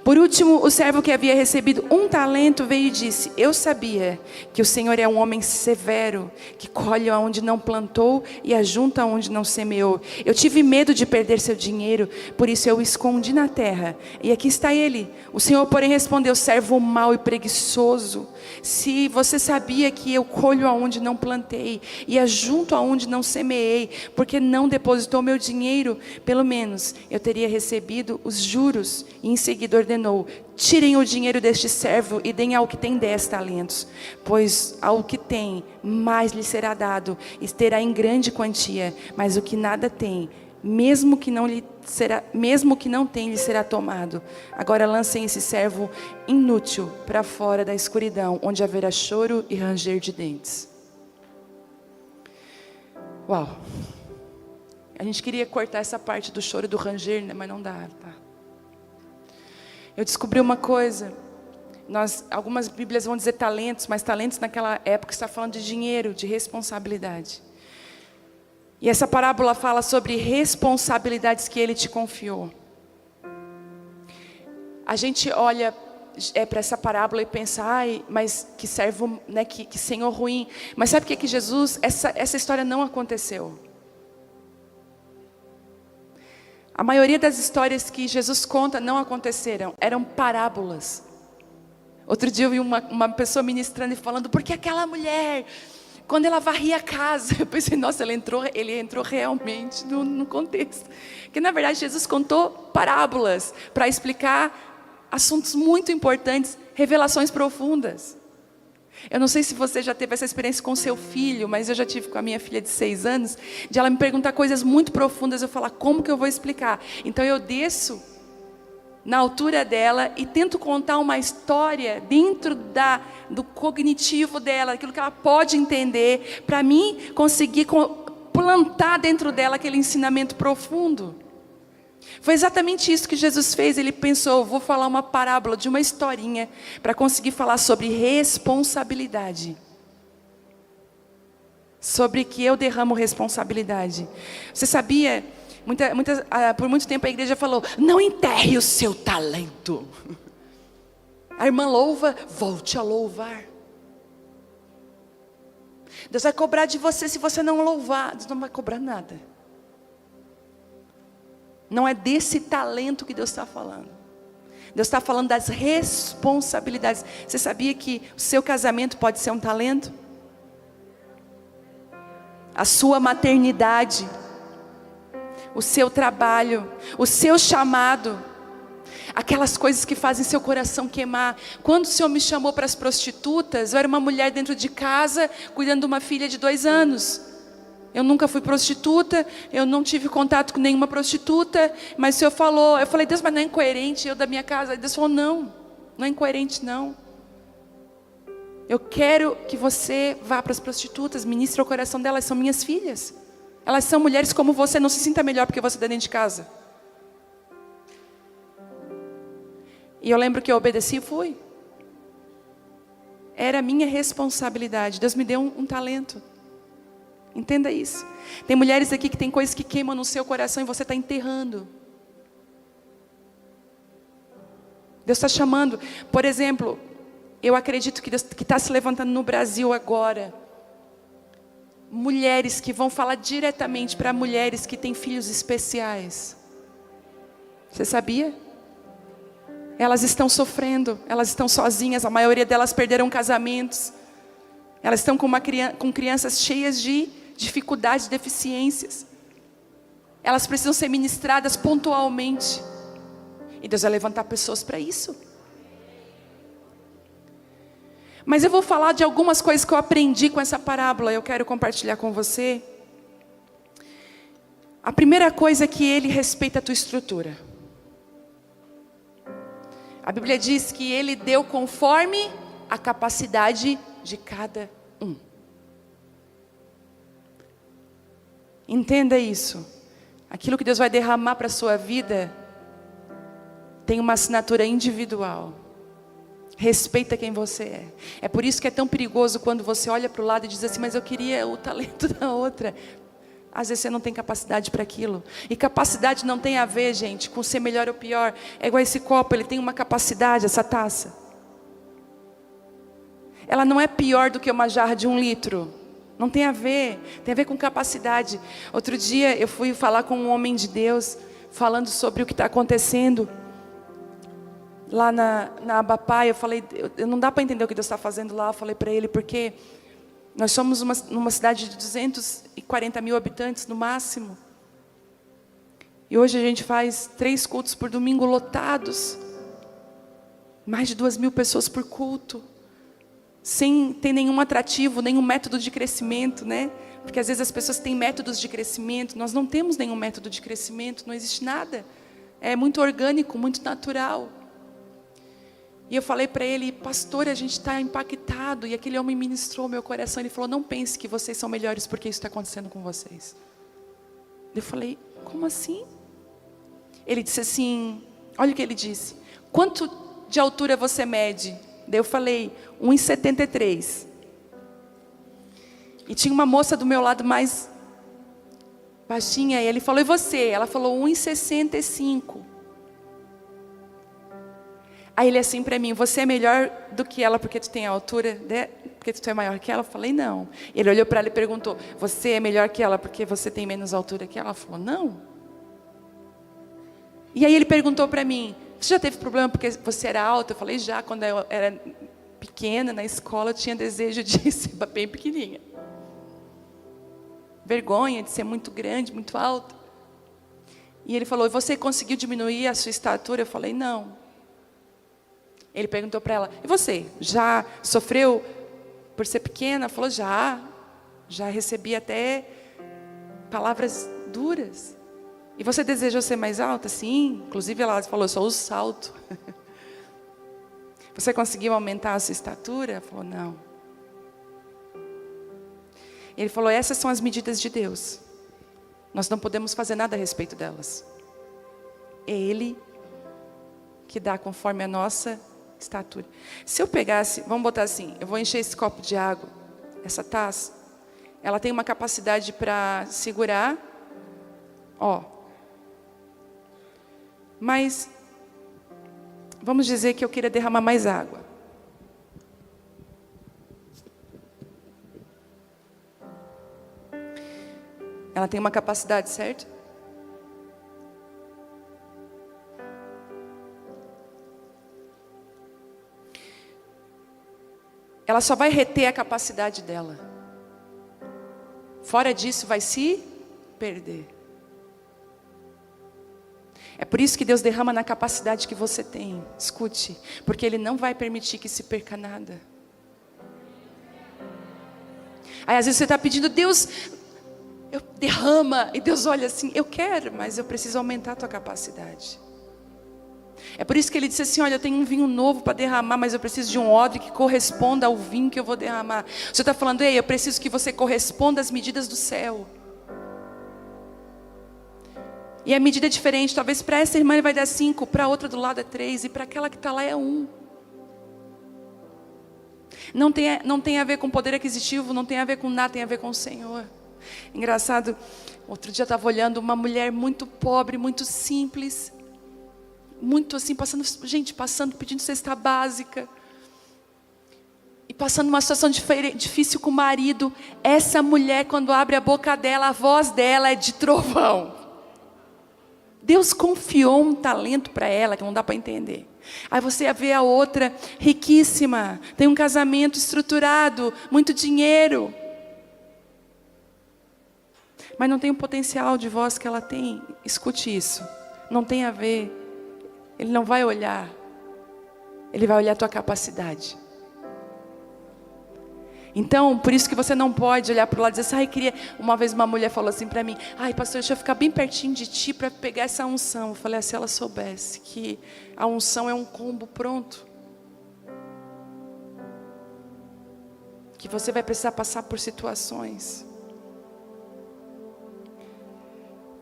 Por último, o servo que havia recebido 1 talento veio e disse: eu sabia que o Senhor é um homem severo, que colhe onde não plantou e ajunta onde não semeou. Eu tive medo de perder seu dinheiro, por isso eu o escondi na terra. E aqui está ele. O Senhor, porém, respondeu: servo mau e preguiçoso, se você sabia que eu colho aonde não plantei e ajunto aonde não semeei, porque não depositou meu dinheiro, pelo menos eu teria recebido os juros. E em seguida ordenou: tirem o dinheiro deste servo e deem ao que tem 10 talentos, pois ao que tem mais lhe será dado e terá em grande quantia, mas o que nada tem, mesmo que não tem, lhe será tomado. Agora lancem esse servo inútil para fora da escuridão, onde haverá choro e ranger de dentes. Uau! A gente queria cortar essa parte do choro e do ranger, né? Mas não dá, tá? Eu descobri uma coisa. Algumas Bíblias vão dizer talentos, mas talentos naquela época está falando de dinheiro, de responsabilidade. E essa parábola fala sobre responsabilidades que Ele te confiou. A gente olha para essa parábola e pensa: ai, mas que servo, né, que senhor ruim. Mas sabe o que Jesus, essa história não aconteceu. A maioria das histórias que Jesus conta não aconteceram, eram parábolas. Outro dia eu vi uma pessoa ministrando e falando: porque aquela mulher, quando ela varria a casa, eu pensei: nossa, ele entrou realmente no contexto. Porque na verdade Jesus contou parábolas para explicar assuntos muito importantes, revelações profundas. Eu não sei se você já teve essa experiência com seu filho, mas eu já tive com a minha filha de 6 anos, de ela me perguntar coisas muito profundas, eu falar: como que eu vou explicar? Então eu desço na altura dela e tento contar uma história dentro do cognitivo dela, aquilo que ela pode entender, para mim conseguir plantar dentro dela aquele ensinamento profundo. Foi exatamente isso que Jesus fez. Ele pensou: vou falar uma parábola de uma historinha para conseguir falar sobre responsabilidade, sobre que eu derramo responsabilidade. Você sabia? Por muito tempo a igreja falou: não enterre o seu talento. A irmã louva, volte a louvar. Deus vai cobrar de você se você não louvar. Deus não vai cobrar nada. Não é desse talento que Deus está falando. Deus está falando das responsabilidades. Você sabia que o seu casamento pode ser um talento? A sua maternidade, o seu trabalho, o seu chamado, aquelas coisas que fazem seu coração queimar. Quando o Senhor me chamou para as prostitutas, eu era uma mulher dentro de casa, cuidando de uma filha de 2 anos. Eu nunca fui prostituta, eu não tive contato com nenhuma prostituta, mas o Senhor falou, eu falei, Deus, mas não é incoerente eu da minha casa? Aí Deus falou, não é incoerente não. Eu quero que você vá para as prostitutas, ministre o coração delas, são minhas filhas. Elas são mulheres como você, não se sinta melhor porque você está dentro de casa. E eu lembro que eu obedeci e fui. Era minha responsabilidade, Deus me deu um talento. Entenda isso. Tem mulheres aqui que tem coisas que queimam no seu coração e você está enterrando. Deus está chamando. Por exemplo, eu acredito que Deus que está se levantando no Brasil agora. Mulheres que vão falar diretamente para mulheres que têm filhos especiais. Você sabia? Elas estão sofrendo, elas estão sozinhas, a maioria delas perderam casamentos. Elas estão com crianças cheias de dificuldades, deficiências. Elas precisam ser ministradas pontualmente. E Deus vai levantar pessoas para isso. Mas eu vou falar de algumas coisas que eu aprendi com essa parábola. Eu quero compartilhar com você. A primeira coisa é que Ele respeita a tua estrutura. A Bíblia diz que Ele deu conforme a capacidade de cada um. Entenda isso. Aquilo que Deus vai derramar para a sua vida tem uma assinatura individual. Respeita quem você é. É por isso que é tão perigoso quando você olha para o lado e diz assim, mas eu queria o talento da outra. Às vezes você não tem capacidade para aquilo. E capacidade não tem a ver, gente, com ser melhor ou pior. É igual esse copo, ele tem uma capacidade, essa taça. Ela não é pior do que uma jarra de 1 litro. Não tem a ver. Tem a ver com capacidade. Outro dia eu fui falar com um homem de Deus, falando sobre o que está acontecendo lá na Abapá. Eu falei, não dá para entender o que Deus está fazendo lá. Eu falei para ele, porque nós somos numa cidade de 240 mil habitantes no máximo. E hoje a gente faz 3 cultos por domingo lotados. Mais de 2.000 pessoas por culto. Sem ter nenhum atrativo, nenhum método de crescimento, né? Porque às vezes as pessoas têm métodos de crescimento. Nós não temos nenhum método de crescimento, não existe nada. É muito orgânico, muito natural. E eu falei para ele, pastor, a gente está impactado. E aquele homem ministrou meu coração. Ele falou, não pense que vocês são melhores porque isso está acontecendo com vocês. Eu falei, como assim? Ele disse assim, olha o que ele disse. Quanto de altura você mede? Daí eu falei, 1,73. E tinha uma moça do meu lado mais baixinha. E ele falou, e você? Ela falou, 1,65. Aí ele assim para mim, você é melhor do que ela porque tu tem a altura, né? Porque tu é maior que ela? Eu falei, não. Ele olhou para ela e perguntou, você é melhor que ela porque você tem menos altura que ela? Ela falou, não. E aí ele perguntou para mim, você já teve problema porque você era alta? Eu falei, já, quando eu era pequena, na escola, eu tinha desejo de ser bem pequenininha. Vergonha de ser muito grande, muito alta. E ele falou, e você conseguiu diminuir a sua estatura? Eu falei, não. Ele perguntou para ela, e você, já sofreu por ser pequena? Ela falou, já recebi até palavras duras. E você desejou ser mais alta? Sim, inclusive ela falou, eu só uso salto. Você conseguiu aumentar a sua estatura? Ela falou, não. Ele falou, essas são as medidas de Deus. Nós não podemos fazer nada a respeito delas. É Ele que dá conforme a nossa estatura. Se eu pegasse, vamos botar assim, eu vou encher esse copo de água, essa taça, ela tem uma capacidade para segurar, mas vamos dizer que eu queira derramar mais água. Ela tem uma capacidade, certo? Ela só vai reter a capacidade dela. Fora disso, vai se perder. É por isso que Deus derrama na capacidade que você tem. Escute, porque Ele não vai permitir que se perca nada. Aí às vezes você está pedindo, Deus, derrama. E Deus olha assim, eu quero, mas eu preciso aumentar a tua capacidade. É por isso que ele disse assim, olha, eu tenho um vinho novo para derramar, mas eu preciso de um odre que corresponda ao vinho que eu vou derramar. Você está falando, ei, eu preciso que você corresponda às medidas do céu. E a medida é diferente, talvez para essa irmã ele vai dar 5, para a outra do lado é 3, e para aquela que está lá é 1. Não tem a ver com poder aquisitivo, não tem a ver com nada, tem a ver com o Senhor. Engraçado, outro dia eu estava olhando uma mulher muito pobre, muito simples, muito assim, passando, pedindo cesta básica, e passando uma situação difícil com o marido. Essa mulher, quando abre a boca dela, a voz dela é de trovão. Deus confiou um talento para ela, que não dá para entender. Aí você vê a outra, riquíssima, tem um casamento estruturado, muito dinheiro, mas não tem o potencial de voz que ela tem. Escute isso, não tem a ver. Ele não vai olhar, ele vai olhar a tua capacidade. Então, por isso que você não pode olhar para o lado e dizer assim, queria... Uma vez uma mulher falou assim para mim, pastor, deixa eu ficar bem pertinho de ti para pegar essa unção. Eu falei, se ela soubesse que a unção é um combo pronto, que você vai precisar passar por situações.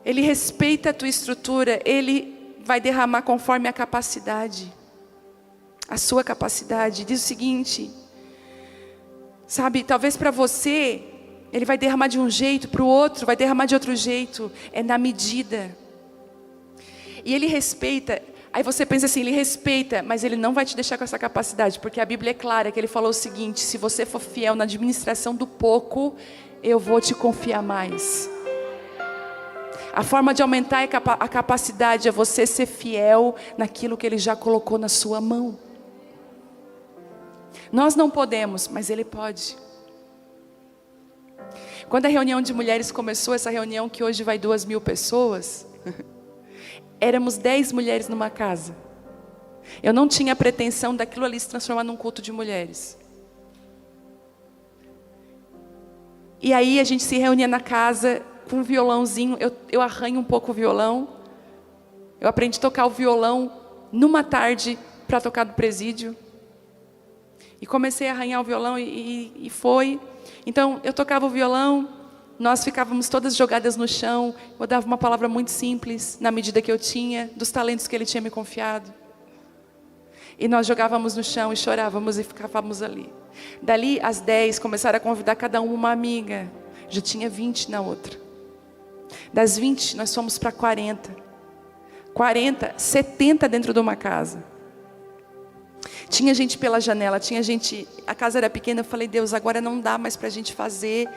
Ele respeita a tua estrutura, ele vai derramar conforme a capacidade, a sua capacidade. Diz o seguinte, sabe, talvez para você, ele vai derramar de um jeito, para o outro vai derramar de outro jeito, é na medida. E ele respeita, aí você pensa assim, ele respeita, mas ele não vai te deixar com essa capacidade, porque a Bíblia é clara, que ele falou o seguinte, se você for fiel na administração do pouco, eu vou te confiar mais. A forma de aumentar a capacidade é você ser fiel naquilo que ele já colocou na sua mão. Nós não podemos, mas ele pode. Quando a reunião de mulheres começou, essa reunião que hoje vai 2.000 pessoas, éramos 10 mulheres numa casa. Eu não tinha pretensão daquilo ali se transformar num culto de mulheres. E aí a gente se reunia na casa com um violãozinho, eu arranho um pouco o violão. Eu aprendi a tocar o violão numa tarde para tocar no presídio. E comecei a arranhar o violão e foi. Então eu tocava o violão, nós ficávamos todas jogadas no chão. Eu dava uma palavra muito simples, na medida que eu tinha, dos talentos que ele tinha me confiado. E nós jogávamos no chão e chorávamos e ficávamos ali. Dali às 10 começaram a convidar cada uma amiga. Já tinha 20 na outra. Das 20 nós fomos para 40. 40, 70 dentro de uma casa. Tinha gente pela janela, tinha gente... A casa era pequena, eu falei, Deus, agora não dá mais para a gente fazer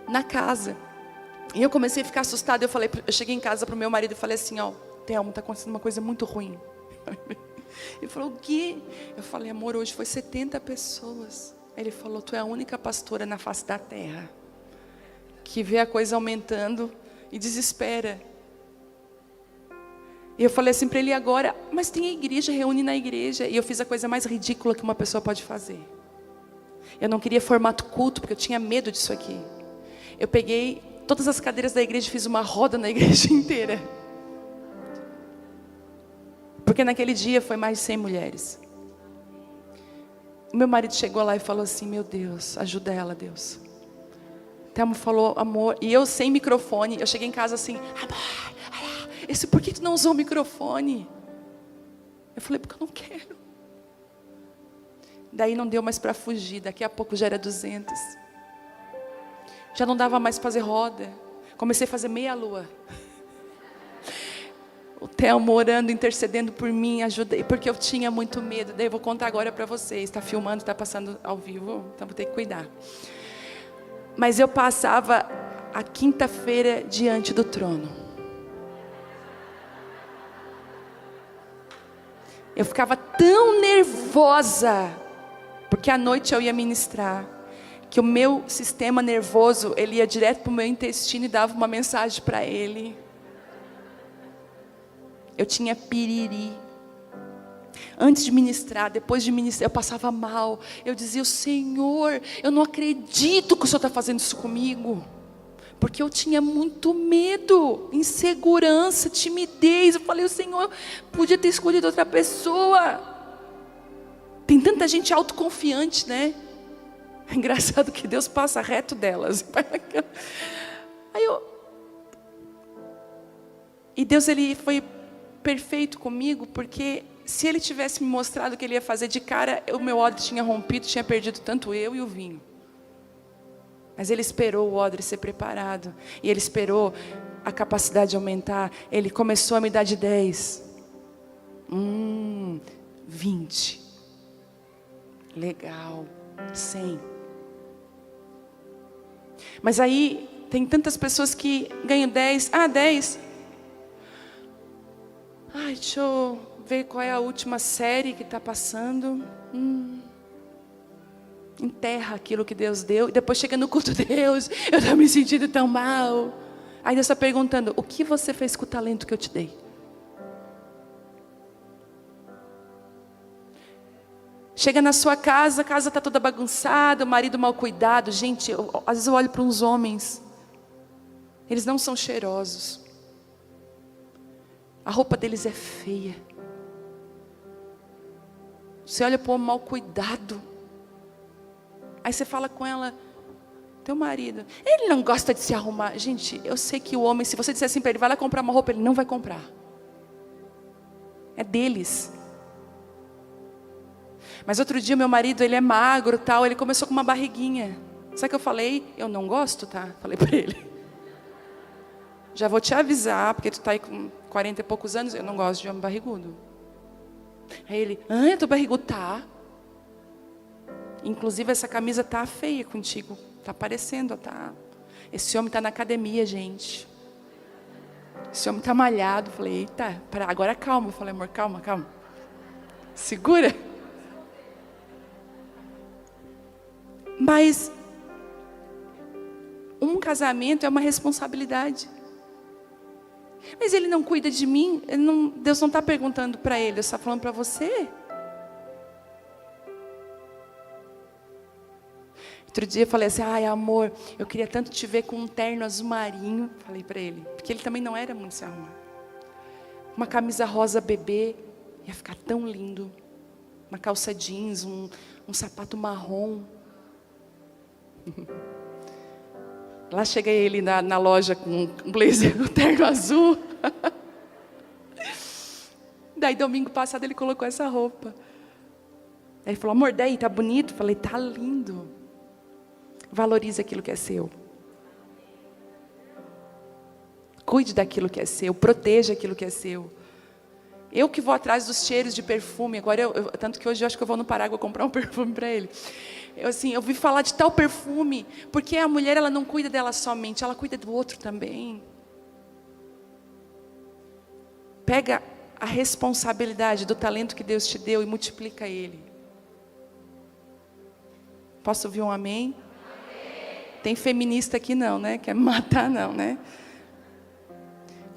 na casa. E eu comecei a ficar assustada, eu cheguei em casa para o meu marido e falei assim, Thelmo, está acontecendo uma coisa muito ruim. Ele falou, o quê? Eu falei, amor, hoje foi 70 pessoas. Ele falou, tu é a única pastora na face da terra que vê a coisa aumentando e desespera. E eu falei assim para ele, agora, mas tem a igreja, reúne na igreja. E eu fiz a coisa mais ridícula que uma pessoa pode fazer. Eu não queria formato culto, porque eu tinha medo disso aqui. Eu peguei todas as cadeiras da igreja e fiz uma roda na igreja inteira. Porque naquele dia foi mais de 100 mulheres. O meu marido chegou lá e falou assim, meu Deus, ajuda ela, Deus. Thelmo falou, amor, e eu sem microfone, eu cheguei em casa assim, amor, por que tu não usou o microfone? Eu falei, porque eu não quero. Daí não deu mais para fugir, daqui a pouco já era 200. Já não dava mais para fazer roda. Comecei a fazer meia lua. O Thelmo orando, intercedendo por mim, ajudei, porque eu tinha muito medo. Daí eu vou contar agora para vocês, está filmando, está passando ao vivo, então vou ter que cuidar. Mas eu passava a quinta-feira diante do trono. Eu ficava tão nervosa, porque à noite eu ia ministrar, que o meu sistema nervoso, ele ia direto para o meu intestino e dava uma mensagem para ele. Eu tinha piriri. Antes de ministrar, depois de ministrar, eu passava mal. Eu dizia, Senhor, eu não acredito que o Senhor está fazendo isso comigo. Porque eu tinha muito medo, insegurança, timidez. Eu falei, o Senhor podia ter escolhido outra pessoa. Tem tanta gente autoconfiante, né? É engraçado que Deus passa reto delas. E Deus, Ele foi perfeito comigo, porque se Ele tivesse me mostrado o que Ele ia fazer de cara, o meu odre tinha rompido, tinha perdido tanto eu e o vinho. Mas Ele esperou o odre ser preparado. E Ele esperou a capacidade aumentar. Ele começou a me dar de 10. 20. Legal. 100. Mas aí, tem tantas pessoas que ganham 10. 10. Deixa eu ver qual é a última série que está passando. Enterra aquilo que Deus deu. E depois chega no culto de Deus. Eu estou me sentindo tão mal. Aí Deus está perguntando, o que você fez com o talento que eu te dei? Chega na sua casa, a casa está toda bagunçada, o marido mal cuidado. Gente, às vezes eu olho para uns homens. Eles não são cheirosos. A roupa deles é feia. Você olha para o homem mal cuidado. Aí você fala com ela, teu marido, ele não gosta de se arrumar. Gente, eu sei que o homem, se você disser assim para ele, vai lá comprar uma roupa, ele não vai comprar. É deles. Mas outro dia meu marido, ele é magro tal, ele começou com uma barriguinha. Sabe o que eu falei? Eu não gosto, tá? Falei para ele. Já vou te avisar, porque tu tá aí com 40 e poucos anos, eu não gosto de homem barrigudo. Aí ele, eu tô barrigudo, tá? Inclusive essa camisa tá feia contigo. Tá parecendo, tá? Esse homem tá na academia, gente. Esse homem tá malhado. Falei, eita, agora calma. Eu falei, amor, calma. Segura. Mas um casamento é uma responsabilidade. Mas ele não cuida de mim. Deus não está perguntando para ele, Deus está falando para você. Outro dia eu falei assim, amor, eu queria tanto te ver com um terno azul marinho. Falei para ele, porque ele também não era muito se arrumar. Uma camisa rosa bebê, ia ficar tão lindo. Uma calça jeans, um sapato marrom. Lá cheguei ele na loja com um blazer, um terno azul. Daí domingo passado ele colocou essa roupa. Aí ele falou, amor, daí tá bonito? Falei, tá lindo. Valorize aquilo que é seu. Cuide daquilo que é seu. Proteja aquilo que é seu. Eu que vou atrás dos cheiros de perfume. Agora, tanto que hoje eu acho que eu vou no Parágua comprar um perfume para ele. Eu ouvi falar de tal perfume. Porque a mulher, ela não cuida dela somente. Ela cuida do outro também. Pega a responsabilidade do talento que Deus te deu e multiplica ele. Posso ouvir um amém? Tem feminista aqui não, né? Quer me matar não, né?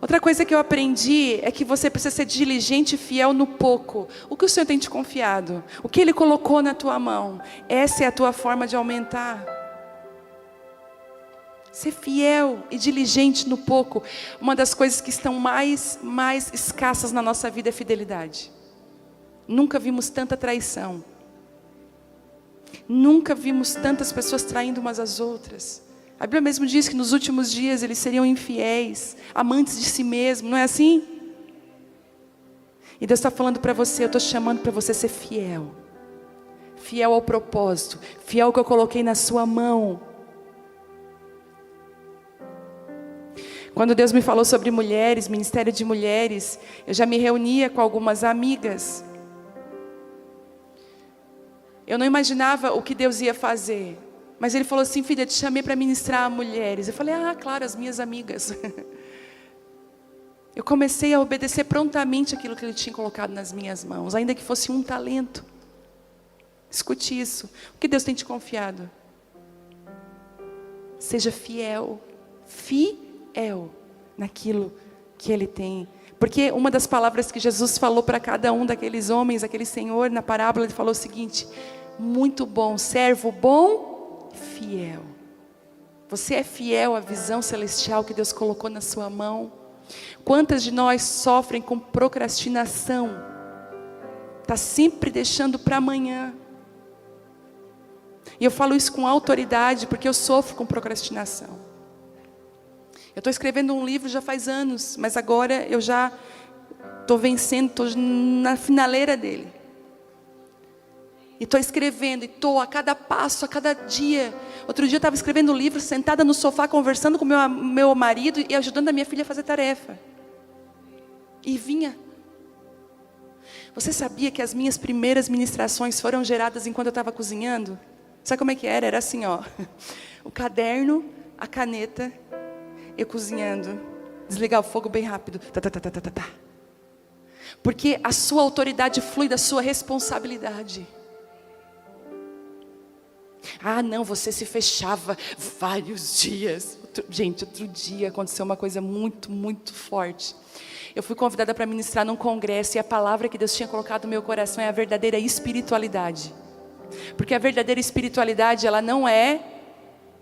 Outra coisa que eu aprendi é que você precisa ser diligente e fiel no pouco. O que o Senhor tem te confiado? O que Ele colocou na tua mão? Essa é a tua forma de aumentar. Ser fiel e diligente no pouco. Uma das coisas que estão mais escassas na nossa vida é fidelidade. Nunca vimos tanta traição. Nunca vimos tantas pessoas traindo umas às outras. A Bíblia mesmo diz que nos últimos dias eles seriam infiéis, amantes de si mesmo, não é assim? E Deus está falando para você, eu estou chamando para você ser fiel. Fiel ao propósito, fiel ao que eu coloquei na sua mão. Quando Deus me falou sobre mulheres, ministério de mulheres, eu já me reunia com algumas amigas. Eu não imaginava o que Deus ia fazer. Mas Ele falou assim, filha, te chamei para ministrar a mulheres. Eu falei, claro, as minhas amigas. Eu comecei a obedecer prontamente aquilo que Ele tinha colocado nas minhas mãos. Ainda que fosse um talento. Escute isso. O que Deus tem te confiado? Seja fiel. Fiel naquilo que Ele tem. Porque uma das palavras que Jesus falou para cada um daqueles homens, aquele senhor, na parábola, Ele falou o seguinte, muito bom, servo bom, fiel. Você é fiel à visão celestial que Deus colocou na sua mão? Quantas de nós sofrem com procrastinação? Está sempre deixando para amanhã. E eu falo isso com autoridade, porque eu sofro com procrastinação. Eu estou escrevendo um livro já faz anos, mas agora eu já estou vencendo, estou na finaleira dele. E estou escrevendo, e estou a cada passo, a cada dia. Outro dia eu estava escrevendo um livro, sentada no sofá, conversando com meu marido e ajudando a minha filha a fazer tarefa. E vinha. Você sabia que as minhas primeiras ministrações foram geradas enquanto eu estava cozinhando? Sabe como é que era? Era assim, ó. O caderno, a caneta, eu cozinhando. Desligar o fogo bem rápido. Tá, tá, tá, tá, tá, tá. Porque a sua autoridade flui da sua responsabilidade. Ah, não, você se fechava vários dias. Outro dia aconteceu uma coisa muito, muito forte. Eu fui convidada para ministrar num congresso e a palavra que Deus tinha colocado no meu coração é a verdadeira espiritualidade. Porque a verdadeira espiritualidade, ela não é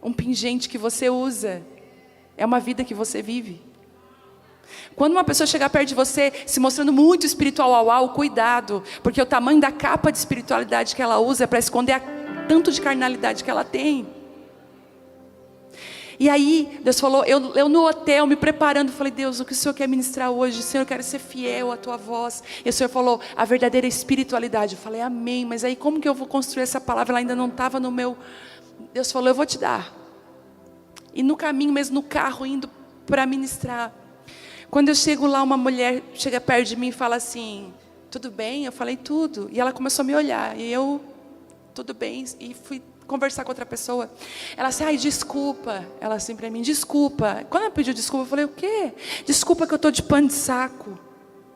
um pingente que você usa. É uma vida que você vive. Quando uma pessoa chegar perto de você, se mostrando muito espiritual, cuidado. Porque o tamanho da capa de espiritualidade que ela usa é para esconder a tanto de carnalidade que ela tem. E aí, Deus falou, eu no hotel, me preparando, falei, Deus, o que o Senhor quer ministrar hoje? Senhor, eu quero ser fiel à Tua voz. E o Senhor falou, a verdadeira espiritualidade. Eu falei, amém, mas aí como que eu vou construir essa palavra? Ela ainda não estava no meu... Deus falou, eu vou te dar. E no caminho, mesmo no carro, indo para ministrar. Quando eu chego lá, uma mulher chega perto de mim e fala assim, tudo bem? Eu falei, tudo. E ela começou a me olhar, e eu... tudo bem, e fui conversar com outra pessoa. Ela disse, ai, desculpa. Ela assim para mim, desculpa. Quando ela pediu desculpa, eu falei, o quê? Desculpa que eu estou de pano de saco.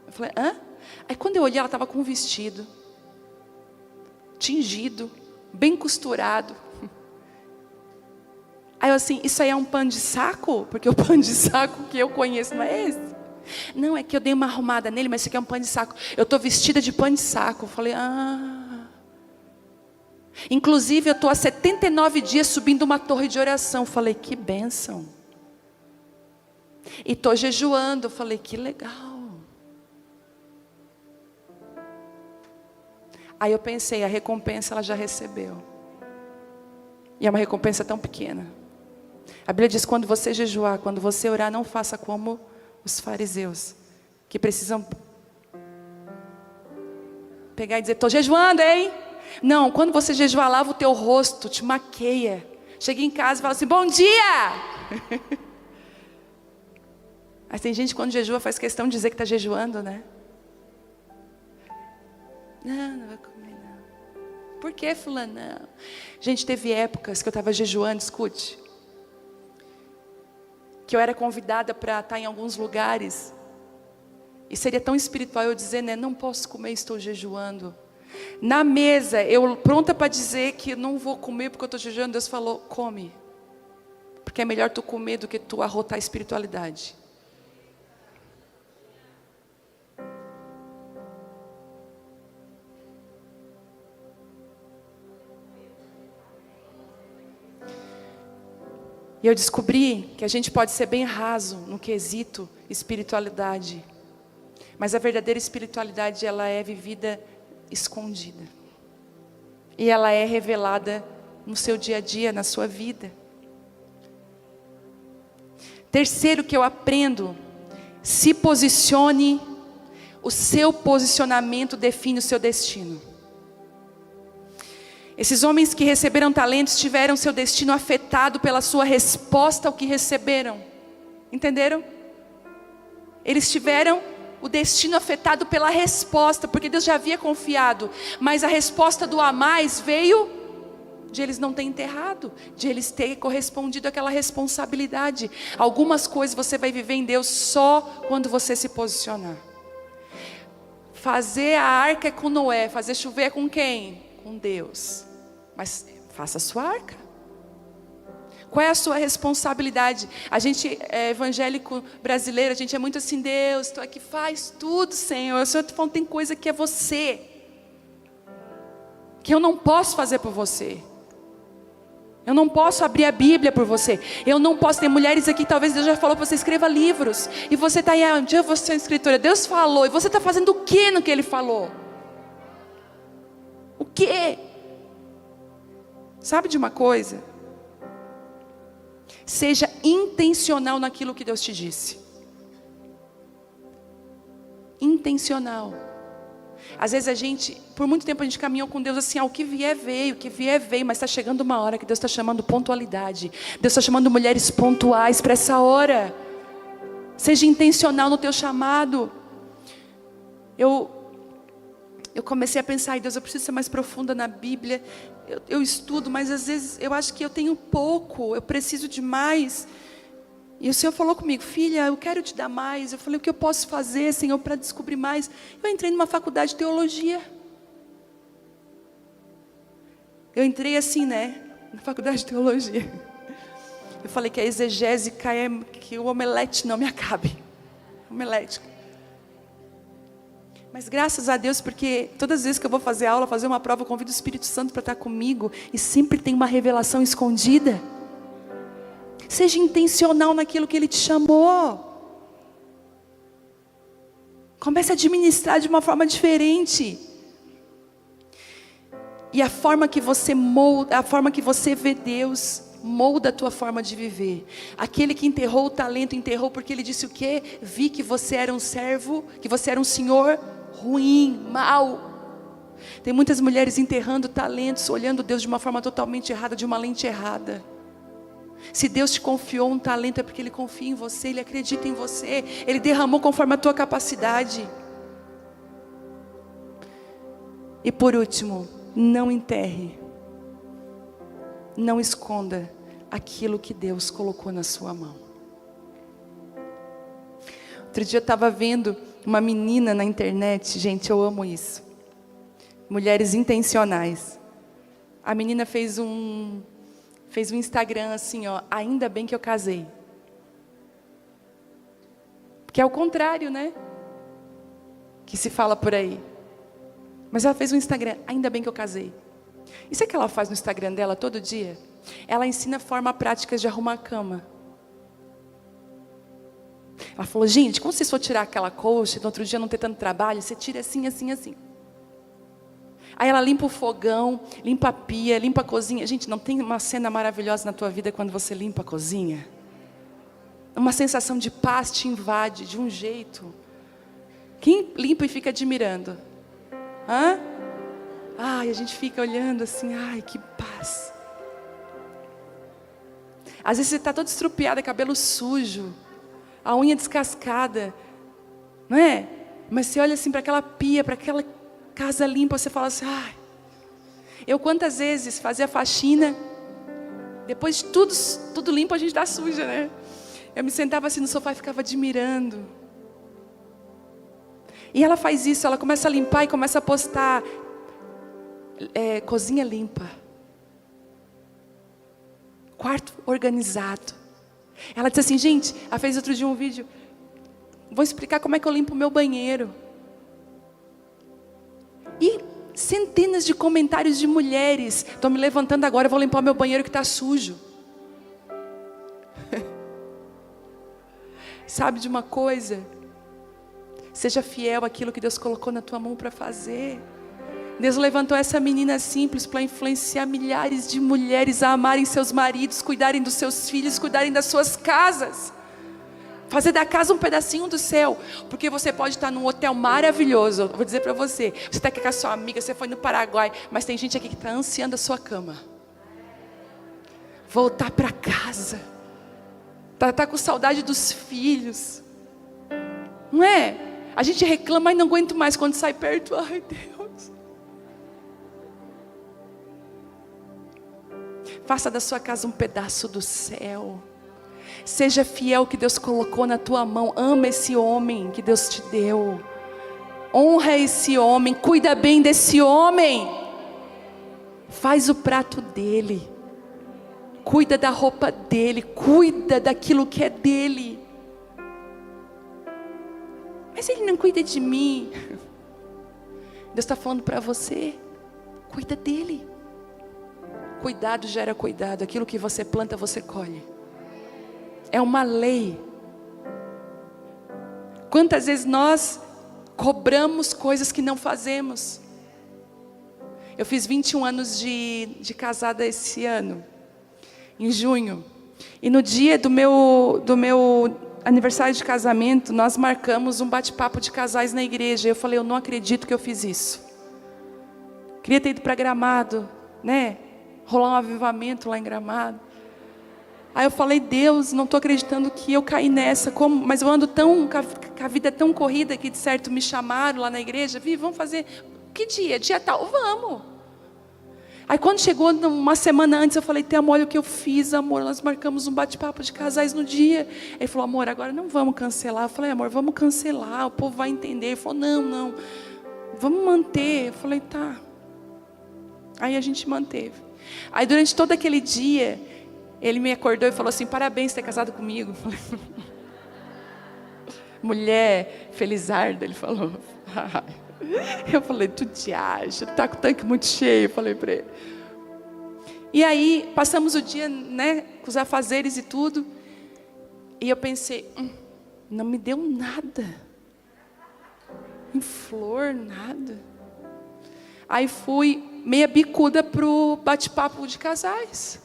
Eu falei, hã? Aí quando eu olhei, ela estava com um vestido tingido, bem costurado. Aí eu assim, isso aí é um pano de saco? Porque o pano de saco que eu conheço não é esse. Não, é que eu dei uma arrumada nele, mas isso aqui é um pano de saco. Eu estou vestida de pano de saco. Eu falei, Inclusive eu estou há 79 dias subindo uma torre de oração. Falei, que bênção. E estou jejuando. Falei, que legal. Aí eu pensei, a recompensa ela já recebeu. E é uma recompensa tão pequena. A Bíblia diz, quando você jejuar, quando você orar, não faça como os fariseus, que precisam pegar e dizer, estou jejuando, hein? Não, quando você jejuar, lava o teu rosto, te maqueia. Chega em casa e fala assim, bom dia! Mas tem gente que quando jejua faz questão de dizer que está jejuando, né? Não vai comer não. Por que, fulano? Não. Gente, teve épocas que eu estava jejuando, escute. Que eu era convidada para estar em alguns lugares. E seria tão espiritual eu dizer, né? Não posso comer, estou jejuando. Na mesa, eu pronta para dizer que não vou comer porque eu estou jejuando. Deus falou, come. Porque é melhor tu comer do que tu arrotar a espiritualidade. E eu descobri que a gente pode ser bem raso no quesito espiritualidade. Mas a verdadeira espiritualidade, ela é vivida escondida. E ela é revelada no seu dia a dia, na sua vida. Terceiro que eu aprendo, se posicione, o seu posicionamento define o seu destino. Esses homens que receberam talentos tiveram seu destino afetado pela sua resposta ao que receberam. Entenderam? Eles tiveram o destino afetado pela resposta, porque Deus já havia confiado, mas a resposta do a mais veio de eles não terem enterrado, de eles terem correspondido àquela responsabilidade. Algumas coisas você vai viver em Deus só quando você se posicionar. Fazer a arca é com Noé, fazer chover é com quem? Com Deus. Mas faça a sua arca. Qual é a sua responsabilidade? A gente é evangélico brasileiro, a gente é muito assim, Deus, tu aqui faz tudo, Senhor. O Senhor está falando, tem coisa que é você, que eu não posso fazer por você. Eu não posso abrir a Bíblia por você. Eu não posso. Ter mulheres aqui, talvez Deus já falou para você escreva livros. E você está aí, um dia eu vou ser escritora. Deus falou. E você está fazendo o que no que Ele falou? O que? Sabe de uma coisa? Seja intencional naquilo que Deus te disse. Intencional. Às vezes a gente, por muito tempo a gente caminhou com Deus assim, o que vier veio, o que vier veio, mas está chegando uma hora que Deus está chamando pontualidade. Deus está chamando mulheres pontuais para essa hora. Seja intencional no teu chamado. Eu comecei a pensar, Deus, eu preciso ser mais profunda na Bíblia. Eu estudo, mas às vezes eu acho que eu tenho pouco, eu preciso de mais. E o Senhor falou comigo, filha, eu quero te dar mais. Eu falei, o que eu posso fazer, Senhor, para descobrir mais? Eu entrei numa faculdade de teologia. Eu entrei assim, né? Na faculdade de teologia. Eu falei que a exegese é que o omelete não me acabe. Omelete. Mas graças a Deus, porque todas as vezes que eu vou fazer aula, fazer uma prova, eu convido o Espírito Santo para estar comigo. E sempre tem uma revelação escondida. Seja intencional naquilo que Ele te chamou. Comece a administrar de uma forma diferente. E a forma que você molda, a forma que você vê Deus, molda a tua forma de viver. Aquele que enterrou o talento, enterrou porque ele disse o quê? Vi que você era um servo, que você era um senhor ruim, mau. Tem muitas mulheres enterrando talentos, olhando Deus de uma forma totalmente errada, de uma lente errada. Se Deus te confiou um talento é porque Ele confia em você, Ele acredita em você, Ele derramou conforme a tua capacidade. E por último, não enterre, não esconda aquilo que Deus colocou na sua mão. Outro dia eu estava vendo uma menina na internet, gente, eu amo isso. Mulheres intencionais. A menina fez um Instagram assim, ó, ainda bem que eu casei. Porque é o contrário, né? Que se fala por aí. Mas ela fez um Instagram, ainda bem que eu casei. E sabe o que ela faz no Instagram dela todo dia? Ela ensina formas práticas de arrumar a cama. Ela falou, gente, como se for tirar aquela colcha, no outro dia não ter tanto trabalho, você tira assim, assim, assim. Aí ela limpa o fogão, limpa a pia, limpa a cozinha. Gente, não tem uma cena maravilhosa na tua vida quando você limpa a cozinha? Uma sensação de paz te invade de um jeito. Quem limpa e fica admirando? Hã? Ai, a gente fica olhando assim, ai, que paz. Às vezes você está toda estrupiada, cabelo sujo, a unha descascada, não é? Mas você olha assim para aquela pia, para aquela casa limpa, você fala assim, ai. Eu quantas vezes fazia faxina, depois de tudo limpo a gente dá suja, né? Eu me sentava assim no sofá e ficava admirando. E ela faz isso, ela começa a limpar e começa a postar cozinha limpa, quarto organizado. Ela disse assim, gente, ela fez outro dia um vídeo, vou explicar como é que eu limpo o meu banheiro. E centenas de comentários de mulheres, estou me levantando agora, eu vou limpar o meu banheiro que está sujo. Sabe de uma coisa? Seja fiel àquilo que Deus colocou na tua mão para fazer. Deus levantou essa menina simples para influenciar milhares de mulheres a amarem seus maridos, cuidarem dos seus filhos, cuidarem das suas casas. Fazer da casa um pedacinho do céu. Porque você pode estar num hotel maravilhoso. Vou dizer para você, você está aqui com a sua amiga, você foi no Paraguai, mas tem gente aqui que está ansiando a sua cama. Voltar para casa. Tá com saudade dos filhos. Não é? A gente reclama e não aguento mais quando sai perto. Ai, Deus. Faça da sua casa um pedaço do céu. Seja fiel ao que Deus colocou na tua mão. Ama esse homem que Deus te deu. Honra esse homem. Cuida bem desse homem. Faz o prato dele. Cuida da roupa dele. Cuida daquilo que é dele. Mas ele não cuida de mim. Deus está falando para você. Cuida dele. Cuidado gera cuidado. Aquilo que você planta, você colhe. É uma lei. Quantas vezes nós cobramos coisas que não fazemos? Eu fiz 21 anos de casada esse ano, em junho. E no dia do meu aniversário de casamento, nós marcamos um bate-papo de casais na igreja. Eu falei, eu não acredito que eu fiz isso. Queria ter ido para Gramado, né? Rolar um avivamento lá em Gramado. Aí eu falei, Deus, não estou acreditando que eu caí nessa. Mas eu ando com a vida tão corrida que de certo me chamaram lá na igreja. Vi, vamos fazer, que dia? Dia tal? Vamos. Aí quando chegou uma semana antes, eu falei, amor, olha o que eu fiz, amor. Nós marcamos um bate-papo de casais no dia. Ele falou, amor, agora não vamos cancelar. Eu falei, amor, vamos cancelar, o povo vai entender. Ele falou, não, vamos manter. Eu falei, tá. Aí a gente manteve. Aí durante todo aquele dia, ele me acordou e falou assim, parabéns por ter casado comigo. Eu falei, mulher felizarda, ele falou. Eu falei, tu te acha? Tá com o tanque muito cheio, eu falei para ele. E aí, passamos o dia, né, com os afazeres e tudo. E eu pensei, não me deu nada. Em flor, nada. Aí fui meia bicuda pro bate-papo de casais.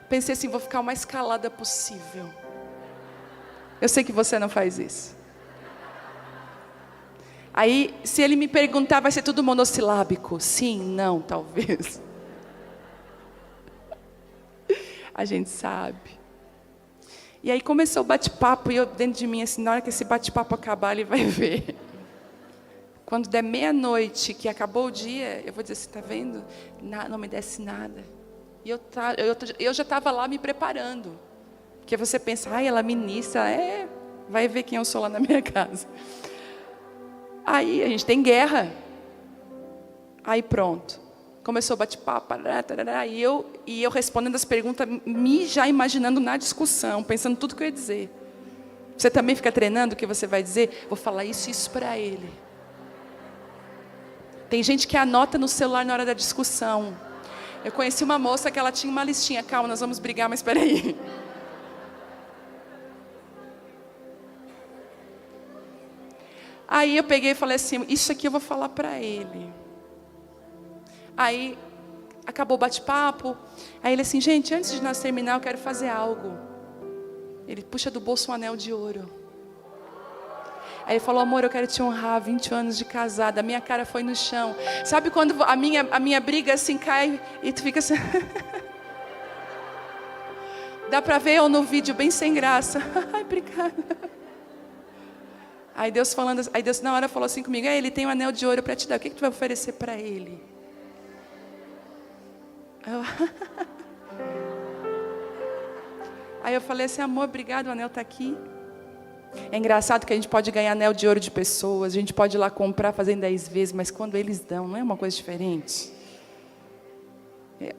Pensei assim, vou ficar o mais calada possível. Eu sei que você não faz isso. Aí, se ele me perguntar, vai ser tudo monossilábico? Sim, não, talvez. A gente sabe. E aí começou o bate-papo, e eu dentro de mim, assim, na hora que esse bate-papo acabar, ele vai ver. Quando der meia-noite, que acabou o dia, eu vou dizer assim, tá vendo? Não me desce nada. E eu já estava lá me preparando. Porque você pensa, ela ministra, vai ver quem eu sou lá na minha casa. Aí a gente tem guerra. Aí pronto. Começou a bate-papo. E eu respondendo as perguntas, já imaginando na discussão, pensando tudo que eu ia dizer. Você também fica treinando o que você vai dizer? Vou falar isso para ele. Tem gente que anota no celular na hora da discussão. Eu conheci uma moça que ela tinha uma listinha. Calma, nós vamos brigar, mas espera aí. Aí eu peguei e falei assim, isso aqui eu vou falar para ele. Aí acabou o bate-papo. Aí ele assim, gente, antes de nós terminar, eu quero fazer algo. Ele puxa do bolso um anel de ouro. Aí ele falou, amor, eu quero te honrar, 20 anos de casada. A minha cara foi no chão. Sabe quando a minha briga assim cai e tu fica assim... Dá para ver eu no vídeo bem sem graça. Ai, obrigada. Aí Deus na hora falou assim comigo, ele tem um anel de ouro para te dar, o que tu vai oferecer para ele? Aí eu falei assim, amor, obrigado, o anel está aqui. É engraçado que a gente pode ganhar anel de ouro de pessoas, a gente pode ir lá comprar, fazer em 10 vezes, mas quando eles dão, não é uma coisa diferente?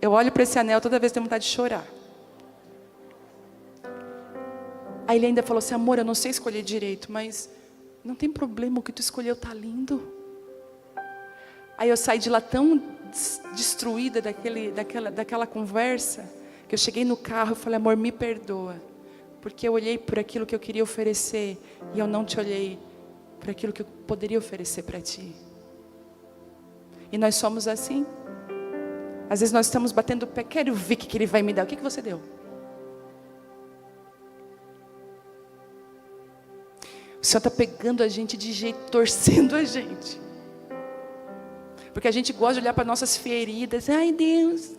Eu olho para esse anel, toda vez tenho vontade de chorar. Aí ele ainda falou assim, amor, eu não sei escolher direito, mas... não tem problema, o que tu escolheu está lindo. Aí eu saí de lá tão destruída daquela conversa, que eu cheguei no carro e falei, amor, me perdoa. Porque eu olhei por aquilo que eu queria oferecer, e eu não te olhei por aquilo que eu poderia oferecer para ti. E nós somos assim. Às vezes nós estamos batendo o pé, quero ver o que ele vai me dar. O que você deu? O Senhor está pegando a gente de jeito, torcendo a gente. Porque a gente gosta de olhar para nossas feridas. Ai, Deus.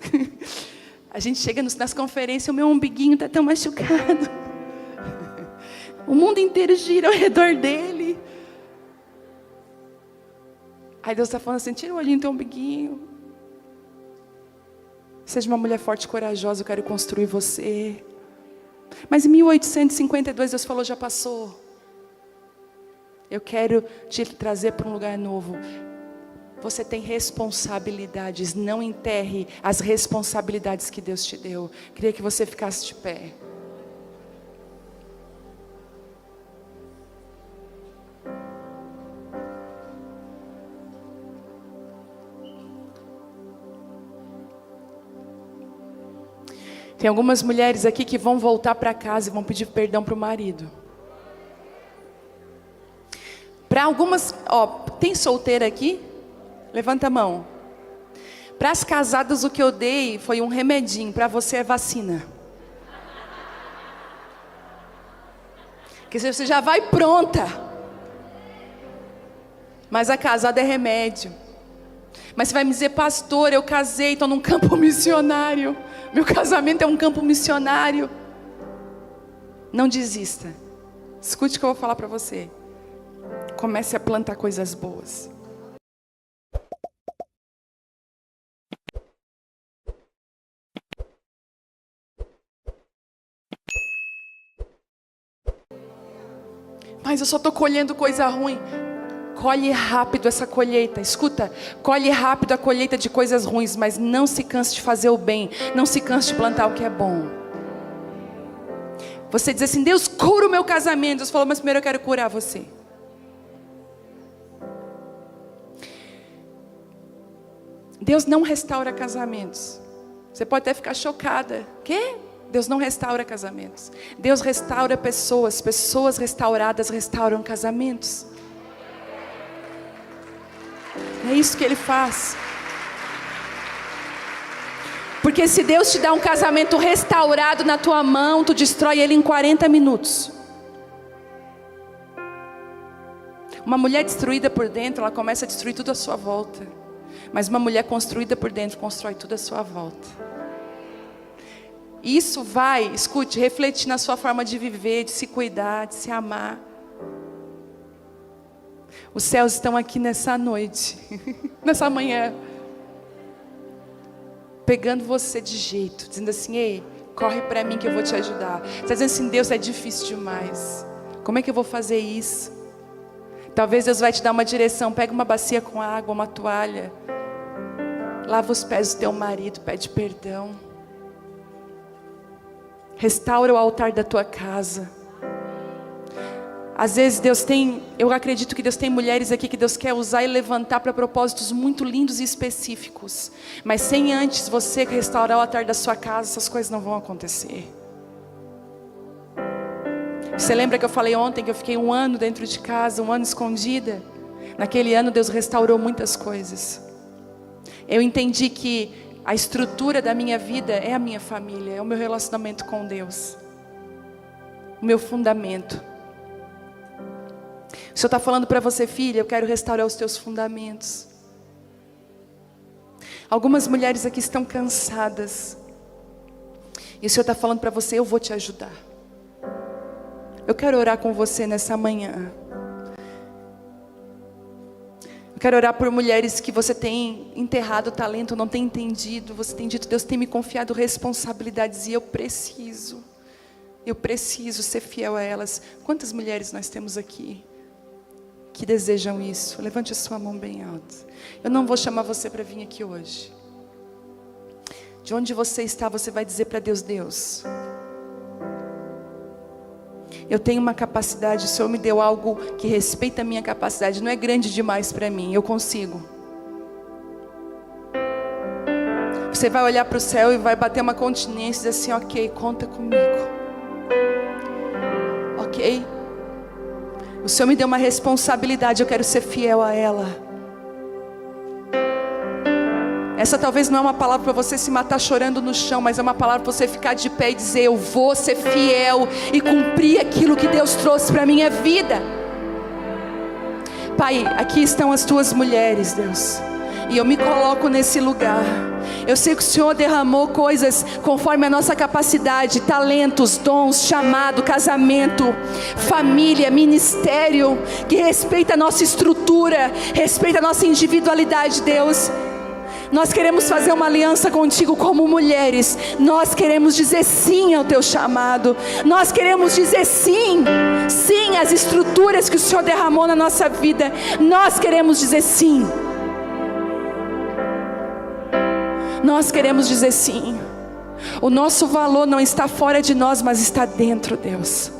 A gente chega nas conferências, o meu umbiguinho está tão machucado. O mundo inteiro gira ao redor dele. Aí Deus está falando assim, tira o olhinho do teu umbiguinho. Seja uma mulher forte e corajosa, eu quero construir você. Mas em 1852 Deus falou, já passou. Eu quero te trazer para um lugar novo. Você tem responsabilidades. Não enterre as responsabilidades que Deus te deu. Queria que você ficasse de pé. Tem algumas mulheres aqui que vão voltar para casa e vão pedir perdão para o marido. Para algumas, tem solteira aqui? Levanta a mão. Para as casadas o que eu dei foi um remedinho, para você é vacina. Porque você já vai pronta. Mas a casada é remédio. Mas você vai me dizer, pastor, eu casei, estou num campo missionário. Meu casamento é um campo missionário. Não desista. Escute o que eu vou falar para você. Comece a plantar coisas boas. Mas eu só estou colhendo coisa ruim. Colhe rápido essa colheita. Escuta, colhe rápido a colheita de coisas ruins, mas não se canse de fazer o bem. Não se canse de plantar o que é bom. Você diz assim, Deus, cura o meu casamento. Deus falou, mas primeiro eu quero curar você. Deus não restaura casamentos. Você pode até ficar chocada. Quê? Deus não restaura casamentos. Deus restaura pessoas. Pessoas restauradas restauram casamentos. É isso que Ele faz. Porque se Deus te dá um casamento restaurado na tua mão, tu destrói ele em 40 minutos. Uma mulher destruída por dentro, ela começa a destruir tudo à sua volta. Mas uma mulher construída por dentro, constrói tudo à sua volta. Isso vai, escute, refletir na sua forma de viver, de se cuidar, de se amar. Os céus estão aqui nessa noite, nessa manhã, pegando você de jeito, dizendo assim, ei, corre para mim que eu vou te ajudar. Você está dizendo assim, Deus, é difícil demais. Como é que eu vou fazer isso? Talvez Deus vai te dar uma direção. Pega uma bacia com água, uma toalha. Lava os pés do teu marido, pede perdão. Restaura o altar da tua casa. Às vezes eu acredito que Deus tem mulheres aqui que Deus quer usar e levantar para propósitos muito lindos e específicos. Mas sem antes você restaurar o altar da sua casa, essas coisas não vão acontecer. Você lembra que eu falei ontem que eu fiquei 1 ano dentro de casa, 1 ano escondida? Naquele ano Deus restaurou muitas coisas. Eu entendi que a estrutura da minha vida é a minha família, é o meu relacionamento com Deus. O meu fundamento. O Senhor está falando para você, filha, eu quero restaurar os teus fundamentos. Algumas mulheres aqui estão cansadas. E o Senhor está falando para você, eu vou te ajudar. Eu quero orar com você nessa manhã. Eu quero orar por mulheres que você tem enterrado o talento, não tem entendido. Você tem dito, Deus tem me confiado responsabilidades e eu preciso ser fiel a elas. Quantas mulheres nós temos aqui que desejam isso? Levante a sua mão bem alta. Eu não vou chamar você para vir aqui hoje. De onde você está, você vai dizer para Deus, Deus, eu tenho uma capacidade, o Senhor me deu algo que respeita a minha capacidade, não é grande demais para mim, eu consigo. Você vai olhar para o céu e vai bater uma continência e dizer assim, ok, conta comigo. Ok? O Senhor me deu uma responsabilidade, eu quero ser fiel a ela. Essa talvez não é uma palavra para você se matar chorando no chão, mas é uma palavra para você ficar de pé e dizer, eu vou ser fiel e cumprir aquilo que Deus trouxe para a minha vida. Pai, aqui estão as tuas mulheres, Deus, e eu me coloco nesse lugar. Eu sei que o Senhor derramou coisas conforme a nossa capacidade, talentos, dons, chamado, casamento, família, ministério, que respeita a nossa estrutura, respeita a nossa individualidade, Deus. Nós queremos fazer uma aliança contigo como mulheres. Nós queremos dizer sim ao teu chamado. Nós queremos dizer sim. Sim às estruturas que o Senhor derramou na nossa vida. Nós queremos dizer sim. Nós queremos dizer sim. O nosso valor não está fora de nós, mas está dentro, Deus.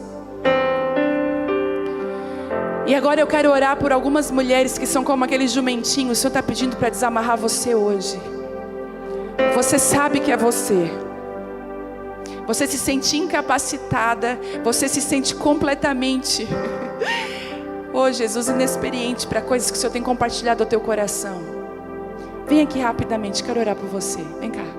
E agora eu quero orar por algumas mulheres que são como aqueles jumentinhos. O Senhor está pedindo para desamarrar você hoje. Você sabe que é você. você se sente incapacitada, você se sente completamente, oh Jesus, inexperiente para coisas que o Senhor tem compartilhado ao teu coração, vem aqui rapidamente, quero orar por você, vem cá.